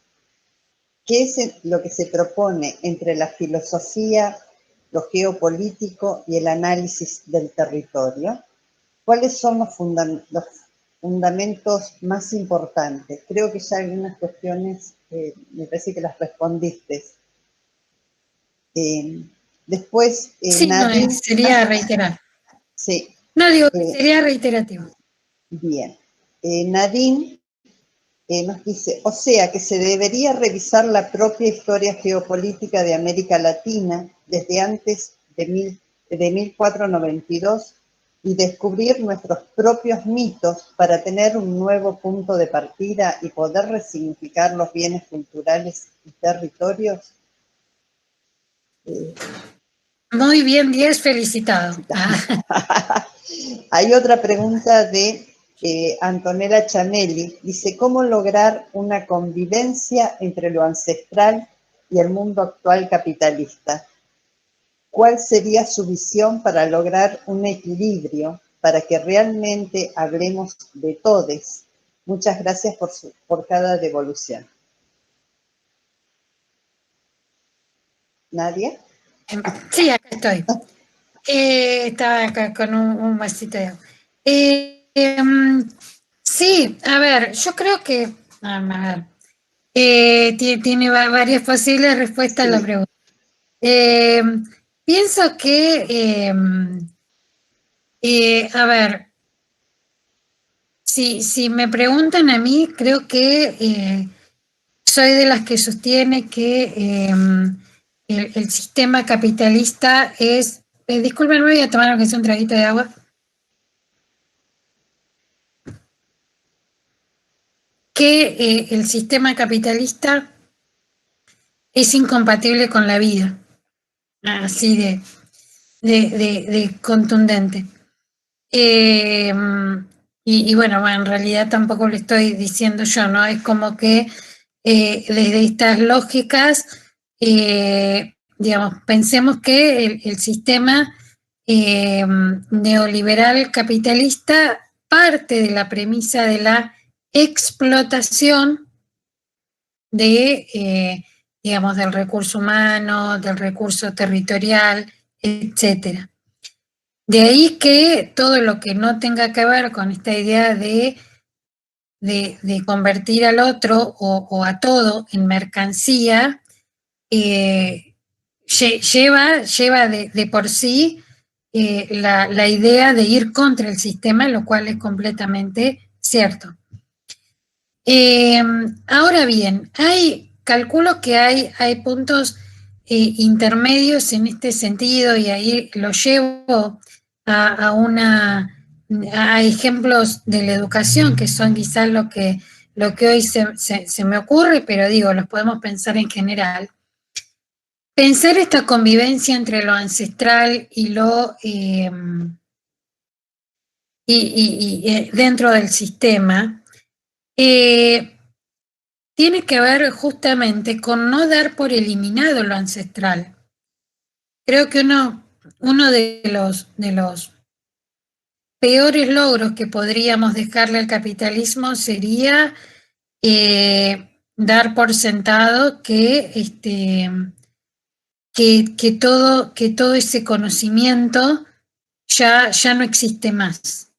entre la filosofía, lo geopolítico y el análisis del territorio? ¿Cuáles son los fundamentos más importantes? Creo que ya algunas cuestiones me parece que las respondiste. Después, sí, Nadine... no, sería reiterar. Sí. No, digo, sería reiterativo. Bien. Nadine nos dice, o sea, que se debería revisar la propia historia geopolítica de América Latina desde antes de 1492 y descubrir nuestros propios mitos para tener un nuevo punto de partida y poder resignificar los bienes culturales y territorios. Muy bien, 10, felicitado. Hay otra pregunta de Antonella Chanelli. Dice, ¿cómo lograr una convivencia entre lo ancestral y el mundo actual capitalista? ¿Cuál sería su visión para lograr un equilibrio para que realmente hablemos de todes? Muchas gracias por cada devolución. ¿Nadia? Sí, acá estoy. Estaba acá con un vasito de agua. Sí, a ver, yo creo que, a ver, tiene varias posibles respuestas a la pregunta. Pienso que, a ver, si me preguntan a mí, creo que soy de las que sostiene que el sistema capitalista es... disculpen, me voy a tomar aunque sea un traguito de agua. Que el sistema capitalista es incompatible con la vida. Así de contundente. Y bueno, en realidad tampoco lo estoy diciendo yo, ¿no? Es como que desde estas lógicas, digamos, pensemos que el sistema neoliberal capitalista parte de la premisa de la explotación de, digamos, del recurso humano, del recurso territorial, etcétera. De ahí que todo lo que no tenga que ver con esta idea de convertir al otro o a todo en mercancía, lleva de por sí la idea de ir contra el sistema, lo cual es completamente cierto. Ahora bien, calculo que hay puntos intermedios en este sentido y ahí lo llevo a ejemplos de la educación, que son quizás lo que hoy se me ocurre, pero digo, los podemos pensar en general. Pensar esta convivencia entre lo ancestral y lo dentro del sistema tiene que ver justamente con no dar por eliminado lo ancestral. Creo que uno de los peores logros que podríamos dejarle al capitalismo sería dar por sentado que todo ese conocimiento ya no existe más.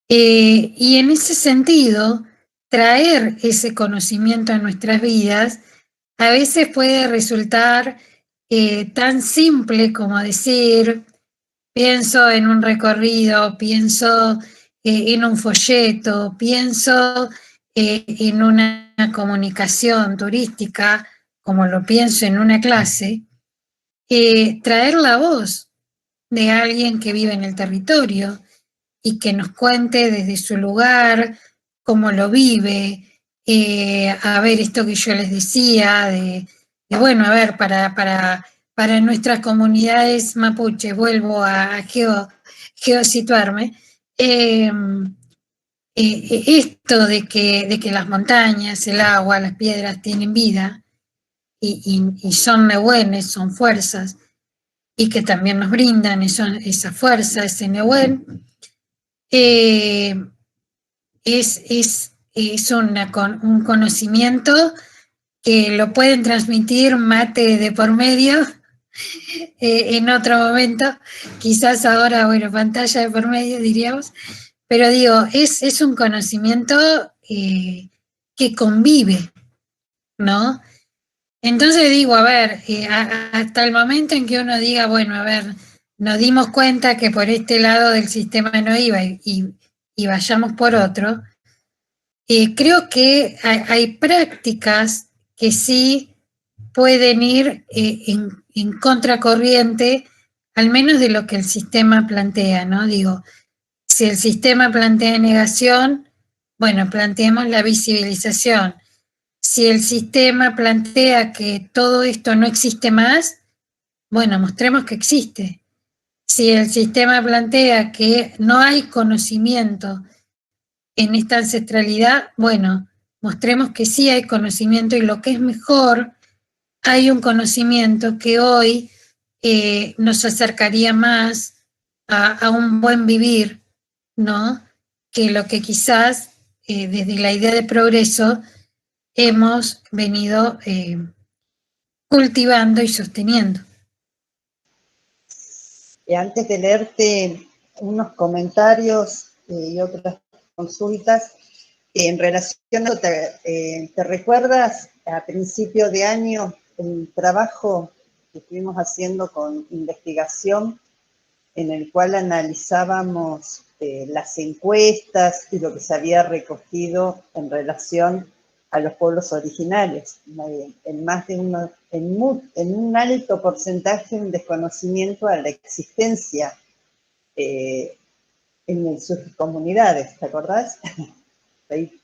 Y en ese sentido, traer ese conocimiento a nuestras vidas a veces puede resultar tan simple como decir, pienso en un recorrido, pienso en un folleto, pienso en una comunicación turística, como lo pienso en una clase, traer la voz de alguien que vive en el territorio y que nos cuente desde su lugar cómo lo vive, a ver esto que yo les decía, de bueno, a ver, para nuestras comunidades mapuche, vuelvo a geosituarme, esto de que las montañas, el agua, las piedras tienen vida y son nehuenes, son fuerzas, y que también nos brindan esa fuerza, ese nehuen, es un conocimiento que lo pueden transmitir mate de por medio en otro momento, quizás ahora, bueno, pantalla de por medio diríamos, pero digo, es un conocimiento que convive, ¿no? Entonces digo, a ver, hasta el momento en que uno diga, bueno, a ver, nos dimos cuenta que por este lado del sistema no iba y vayamos por otro, creo que hay prácticas que sí pueden ir en contracorriente, al menos de lo que el sistema plantea, ¿no? Digo, si el sistema plantea negación, bueno, planteemos la visibilización. Si el sistema plantea que todo esto no existe más, bueno, mostremos que existe. Si el sistema plantea que no hay conocimiento en esta ancestralidad, bueno, mostremos que sí hay conocimiento y lo que es mejor, hay un conocimiento que hoy nos acercaría más a un buen vivir, ¿no? Que lo que quizás desde la idea de progreso hemos venido cultivando y sosteniendo. Y antes de leerte unos comentarios y otras consultas, en relación a, ¿te recuerdas a principio de año el trabajo que estuvimos haciendo con investigación en el cual analizábamos las encuestas y lo que se había recogido en relación a los pueblos originarios? En más de en un alto porcentaje un desconocimiento a la existencia en sus comunidades, ¿te acordás? Ahí.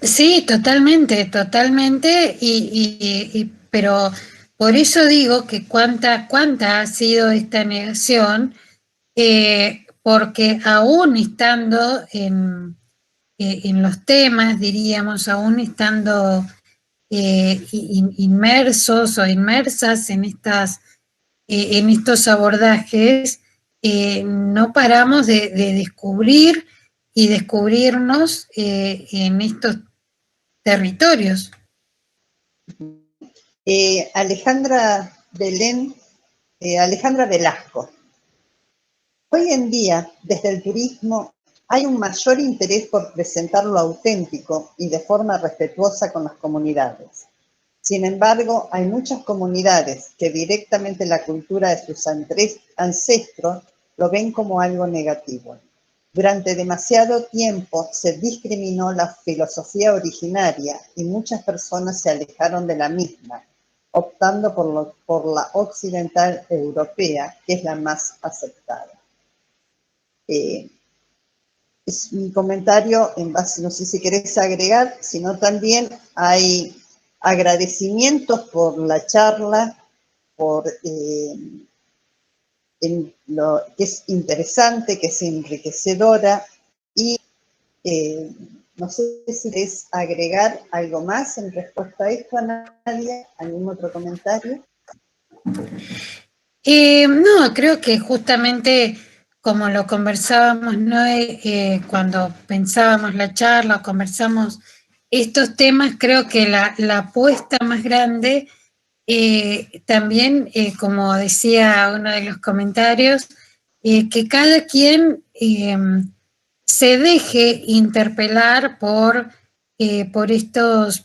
Sí, totalmente, totalmente, pero por eso digo que cuánta ha sido esta negación, porque aún estando en los temas, diríamos, aún estando inmersos o inmersas en estos abordajes, no paramos de descubrir y descubrirnos en estos territorios. Alejandra Belén, Alejandra Velasco. Hoy en día, desde el turismo, hay un mayor interés por presentar lo auténtico y de forma respetuosa con las comunidades. Sin embargo, hay muchas comunidades que directamente la cultura de sus ancestros lo ven como algo negativo. Durante demasiado tiempo se discriminó la filosofía originaria y muchas personas se alejaron de la misma, optando por la occidental europea, que es la más aceptada. Es un comentario en base, no sé si querés agregar, sino también hay agradecimientos por la charla, por lo que es interesante, que es enriquecedora, y no sé si querés agregar algo más en respuesta a esto, Nadia, algún otro comentario. No, creo que justamente como lo conversábamos, ¿no? Cuando pensábamos la charla o conversamos estos temas, creo que la apuesta más grande, también, como decía uno de los comentarios, que cada quien se deje interpelar por estos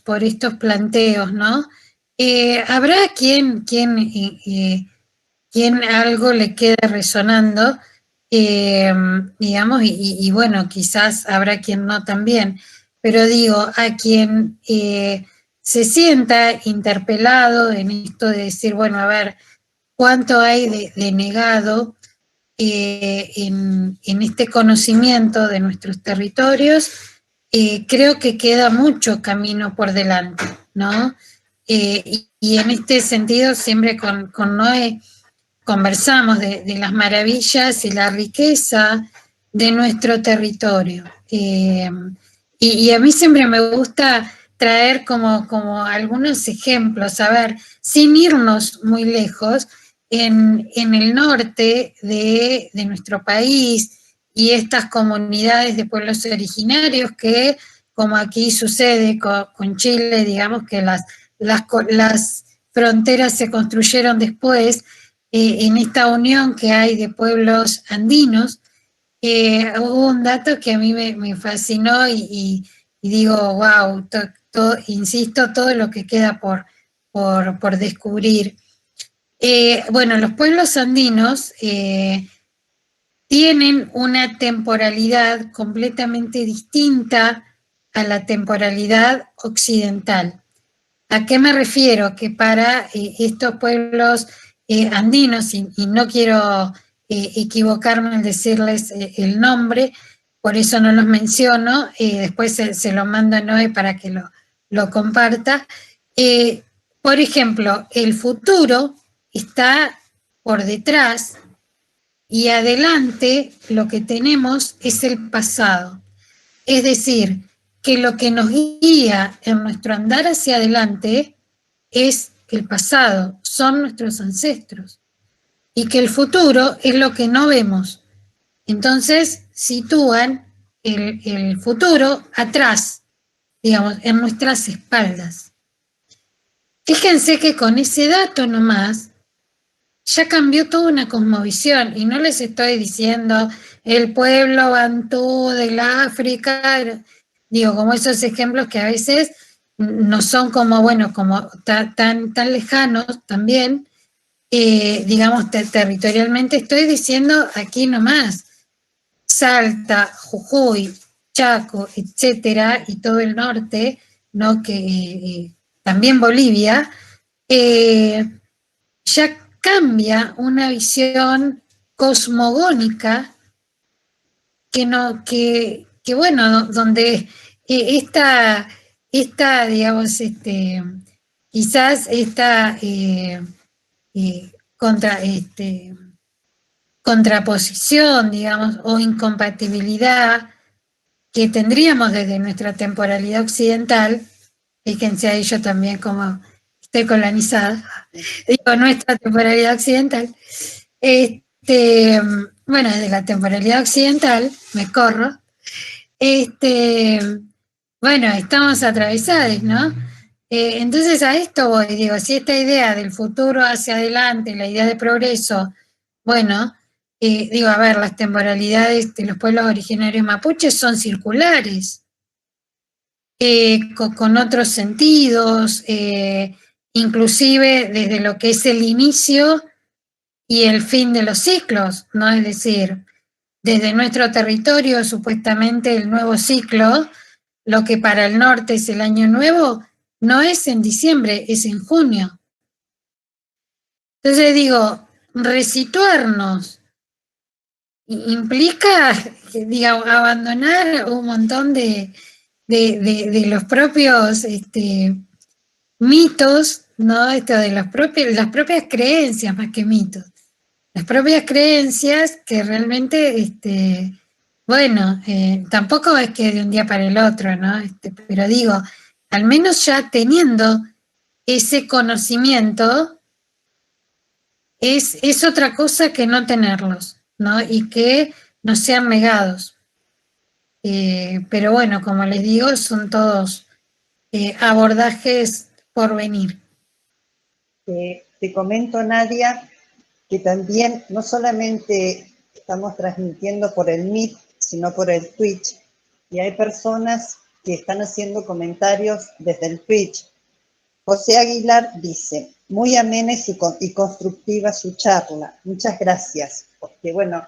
planteos, ¿no? Habrá quien algo le quede resonando, digamos, y bueno, quizás habrá quien no también, pero digo, a quien se sienta interpelado en esto de decir, bueno, a ver, ¿cuánto hay de negado en este conocimiento de nuestros territorios? Creo que queda mucho camino por delante, ¿no? Y en este sentido, siempre con Noé conversamos de las maravillas y la riqueza de nuestro territorio. Y a mí siempre me gusta traer como algunos ejemplos, a ver, sin irnos muy lejos, en el norte de nuestro país y estas comunidades de pueblos originarios que, como aquí sucede con Chile, digamos que las fronteras se construyeron después, en esta unión que hay de pueblos andinos, hubo un dato que a mí me fascinó y digo, wow, insisto, todo lo que queda por descubrir. Bueno, los pueblos andinos tienen una temporalidad completamente distinta a la temporalidad occidental. ¿A qué me refiero? Que para estos pueblos andinos, y no quiero equivocarme en decirles el nombre, por eso no los menciono, después se lo mando a Noé para que lo comparta. Por ejemplo, el futuro está por detrás y adelante lo que tenemos es el pasado. Es decir, que lo que nos guía en nuestro andar hacia adelante es el pasado, son nuestros ancestros, y que el futuro es lo que no vemos. Entonces sitúan el futuro atrás, digamos, en nuestras espaldas. Fíjense que con ese dato nomás ya cambió toda una cosmovisión, y no les estoy diciendo el pueblo bantú del África, digo, como esos ejemplos que a veces no son como, bueno, como tan lejanos también, digamos, territorialmente estoy diciendo aquí nomás, Salta, Jujuy, Chaco, etcétera, y todo el norte, ¿no? Que también Bolivia, ya cambia una visión cosmogónica que no, que bueno, donde esta, digamos, quizás esta contra, contraposición, digamos, o incompatibilidad que tendríamos desde nuestra temporalidad occidental, fíjense ahí yo también como estoy colonizada, digo nuestra temporalidad occidental, bueno, desde la temporalidad occidental, me corro, bueno, estamos atravesados, ¿no? Entonces a esto voy, digo, si esta idea del futuro hacia adelante, la idea de progreso, bueno, digo, a ver, las temporalidades de los pueblos originarios mapuches son circulares, con otros sentidos, inclusive desde lo que es el inicio y el fin de los ciclos, ¿no? Es decir, desde nuestro territorio, supuestamente el nuevo ciclo, lo que para el norte es el año nuevo, no es en diciembre, es en junio. Entonces digo, resituarnos implica, digamos, abandonar un montón de los propios mitos, ¿no? Esto de las propias creencias más que mitos. Las propias creencias que realmente, bueno, tampoco es que de un día para el otro, ¿no? Pero digo, al menos ya teniendo ese conocimiento, es otra cosa que no tenerlos, ¿no? Y que no sean negados. Pero bueno, como les digo, son todos abordajes por venir. Te comento, Nadia, que también no solamente estamos transmitiendo por el Meet, sino por el Twitch, y hay personas que están haciendo comentarios desde el Twitch. José Aguilar dice, muy amena y constructiva su charla, muchas gracias, porque bueno,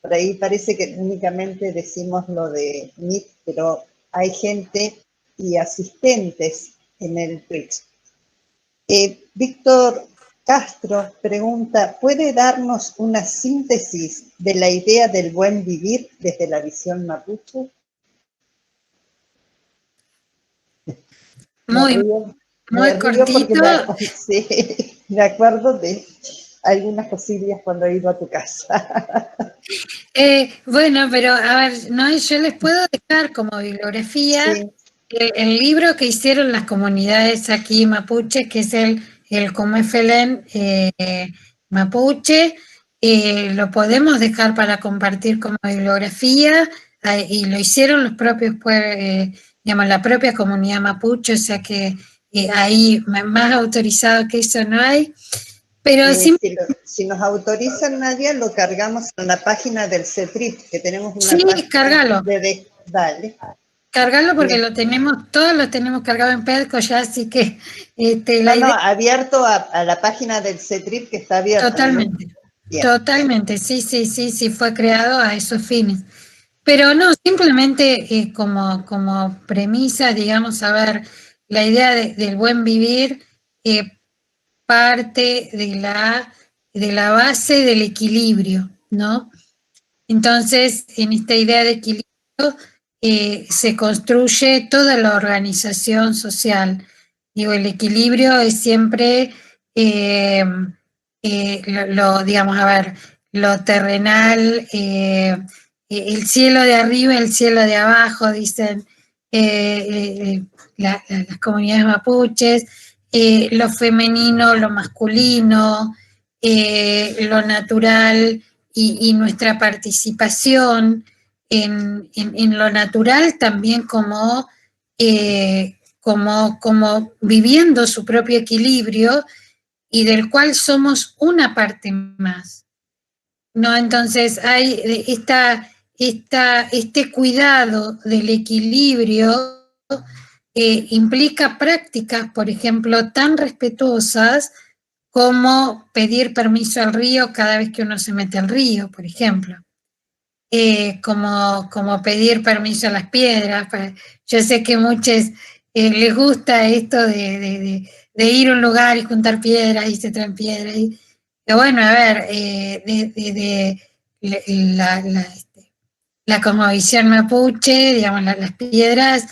por ahí parece que únicamente decimos lo de Meet, pero hay gente y asistentes en el Twitch. Víctor Castro pregunta, ¿puede darnos una síntesis de la idea del buen vivir desde la visión mapuche? Muy cortito. Porque sí, me acuerdo de algunas cosillas cuando he ido a tu casa. Bueno, pero a ver, no, yo les puedo dejar como bibliografía Sí. el libro que hicieron las comunidades aquí mapuche, que es el Comefelen Mapuche. Lo podemos dejar para compartir como bibliografía, y lo hicieron los propios, digamos, la propia comunidad mapuche, o sea que ahí más autorizado que eso no hay. Pero si nos autorizan, Nadia, lo cargamos en la página del CETRIP, que tenemos una página. Cárgalo. Dale. Cargarlo porque todos lo tenemos cargado en Pedco ya, así que abierto a la página del CETRIP, que está abierta. Totalmente, sí, fue creado a esos fines. Pero no, simplemente como premisa, digamos, a ver, la idea del buen vivir parte de la base del equilibrio, ¿no? Entonces, en esta idea de equilibrio se construye toda la organización social. Digo, el equilibrio es siempre digamos, a ver, lo terrenal, el cielo de arriba, el cielo de abajo, dicen las comunidades mapuches, lo femenino, lo masculino, lo natural y nuestra participación en lo natural también como viviendo su propio equilibrio y del cual somos una parte más, ¿no? Entonces hay este cuidado del equilibrio implica prácticas, por ejemplo, tan respetuosas como pedir permiso al río cada vez que uno se mete al río, por ejemplo. Como pedir permiso a las piedras. Yo sé que a muchos les gusta esto de ir a un lugar y juntar piedras y se traen piedras. Pero bueno, a ver, la cosmovisión mapuche, digamos, las piedras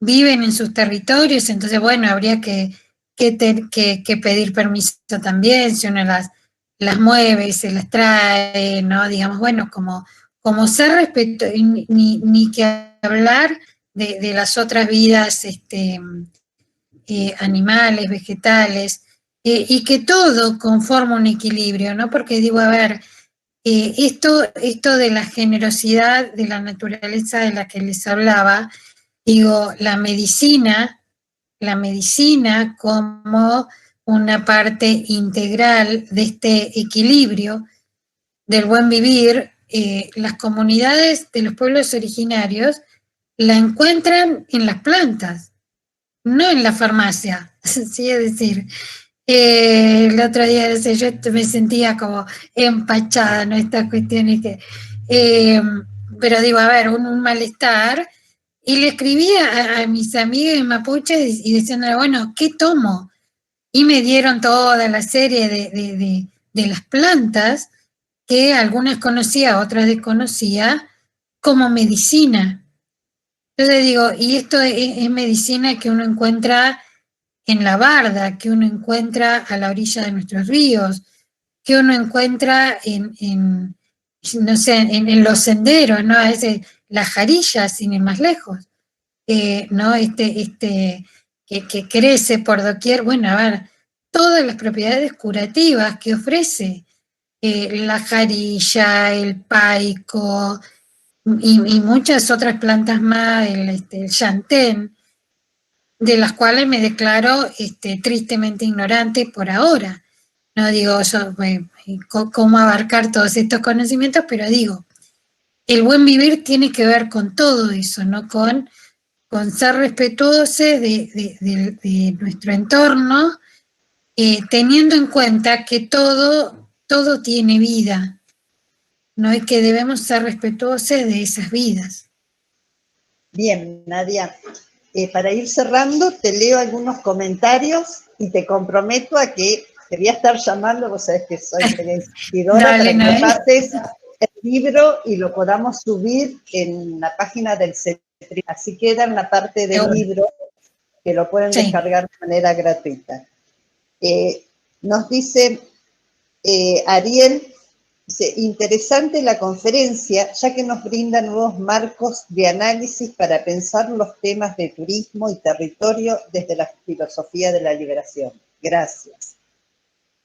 viven en sus territorios, entonces bueno, habría que pedir permiso también si uno las mueve, se las trae, ¿no? Digamos, bueno, como ser respeto, ni que hablar de las otras vidas animales, vegetales, y que todo conforma un equilibrio, ¿no? Porque digo, a ver, esto de la generosidad de la naturaleza de la que les hablaba, digo, la medicina como una parte integral de este equilibrio del buen vivir, las comunidades de los pueblos originarios la encuentran en las plantas, no en la farmacia. Sí, es decir, el otro día yo me sentía como empachada, ¿no? Estas cuestiones que... pero digo, a ver, un malestar, y le escribía a mis amigas mapuches y diciéndole, bueno, ¿qué tomo? Y me dieron toda la serie de las plantas que algunas conocía, otras desconocía, como medicina. Entonces digo, y esto es medicina que uno encuentra en la barda, que uno encuentra a la orilla de nuestros ríos, que uno encuentra no sé, en los senderos, ¿no? A veces las jarillas, sin ir más lejos, ¿no? Que crece por doquier, bueno, a ver, todas las propiedades curativas que ofrece la jarilla, el paico y muchas otras plantas más, el yantén, de las cuales me declaro tristemente ignorante por ahora. no digo yo cómo abarcar todos estos conocimientos, pero digo, el buen vivir tiene que ver con todo eso, ¿no? Con ser respetuosos de nuestro entorno, teniendo en cuenta que todo tiene vida, ¿no? Y que debemos ser respetuosos de esas vidas. Bien, Nadia. Para ir cerrando, te leo algunos comentarios y te comprometo a que te voy a estar llamando, vos sabés que soy mega insistidora, para que me pases el libro y lo podamos subir en la página del CETRIP. Así queda en la parte del libro, que lo pueden descargar de manera gratuita. Nos dice Ariel, dice, interesante la conferencia, ya que nos brinda nuevos marcos de análisis para pensar los temas de turismo y territorio desde la filosofía de la liberación. Gracias.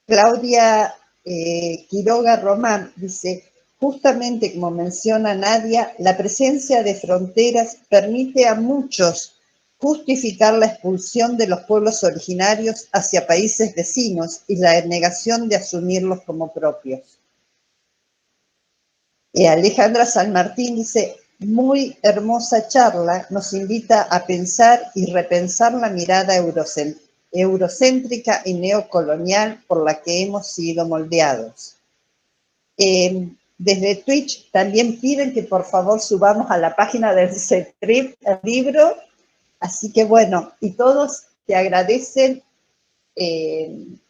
Claudia Quiroga Román dice, justamente como menciona Nadia, la presencia de fronteras permite a muchos justificar la expulsión de los pueblos originarios hacia países vecinos y la negación de asumirlos como propios. Alejandra San Martín dice, muy hermosa charla, nos invita a pensar y repensar la mirada eurocéntrica y neocolonial por la que hemos sido moldeados. Desde Twitch también piden que por favor subamos a la página del CETRIP el libro, así que bueno, y todos te agradecen, voy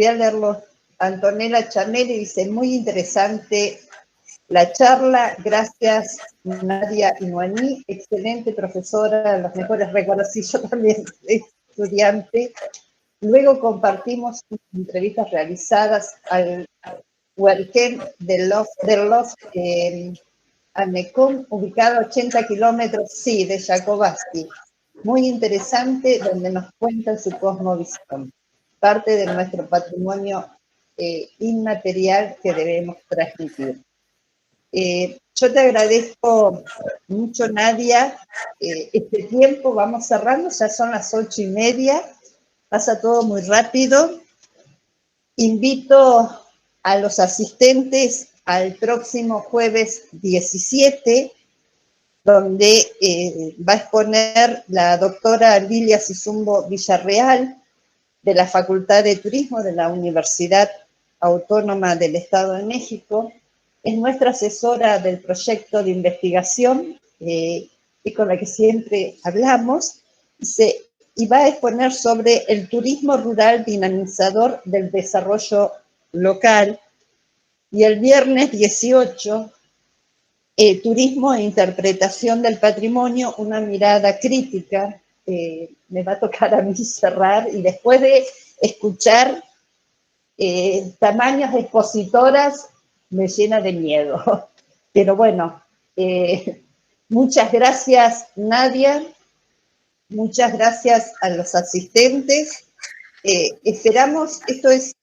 a leerlo. Antonella Chameli dice, muy interesante la charla, gracias Nadia Inoaní, excelente profesora, los mejores recuerdos, sí, yo también estudiante. Luego compartimos entrevistas realizadas al Huerquén del Loft Anecom, ubicado a 80 kilómetros, sí, de Jacobasti. Muy interesante, donde nos cuentan su cosmovisión, parte de nuestro patrimonio inmaterial que debemos transmitir. Yo te agradezco mucho, Nadia, este tiempo, vamos cerrando, ya son las 8:30, pasa todo muy rápido. Invito a los asistentes al próximo jueves 17, donde va a exponer la doctora Lilia Sizumbo Villarreal, de la Facultad de Turismo de la Universidad Autónoma del Estado de México. Es nuestra asesora del proyecto de investigación y con la que siempre hablamos, y va a exponer sobre el turismo rural dinamizador del desarrollo local. Y el viernes 18, turismo e interpretación del patrimonio, una mirada crítica. Me va a tocar a mí cerrar, y después de escuchar tamaños de expositoras, me llena de miedo. Pero bueno, muchas gracias, Nadia, muchas gracias a los asistentes. Esperamos, esto es,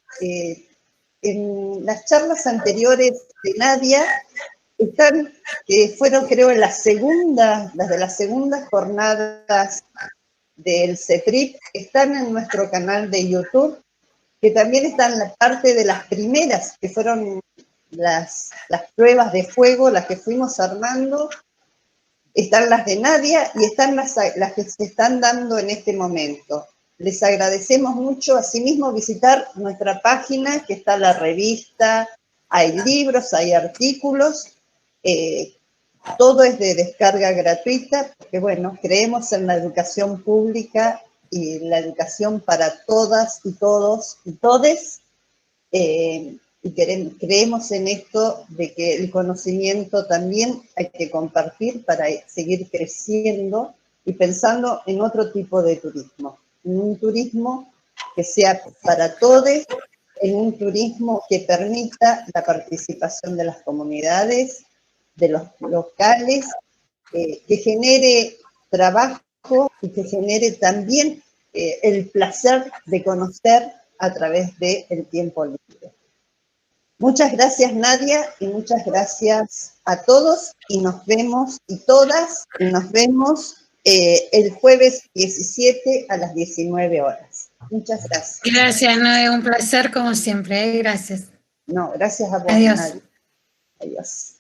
en las charlas anteriores de Nadia, están, fueron creo las de las segundas jornadas del CETRIP, están en nuestro canal de YouTube, que también están en la parte de las primeras, que fueron las pruebas de fuego, las que fuimos armando, están las de Nadia y están las que se están dando en este momento. Les agradecemos mucho, asimismo visitar nuestra página, que está la revista, hay libros, hay artículos, todo es de descarga gratuita, porque bueno, creemos en la educación pública y la educación para todas y todos y todes, y creemos en esto de que el conocimiento también hay que compartir para seguir creciendo y pensando en otro tipo de turismo, en un turismo que sea para todos, en un turismo que permita la participación de las comunidades, de los locales, que genere trabajo y que genere también el placer de conocer a través del tiempo libre. Muchas gracias, Nadia, y muchas gracias a todos, y nos vemos, y todas, y nos vemos el jueves 17 a las 19 horas. Muchas gracias. Gracias, Noé, un placer como siempre, gracias. No, gracias a vos, Adiós. Nadia. Adiós.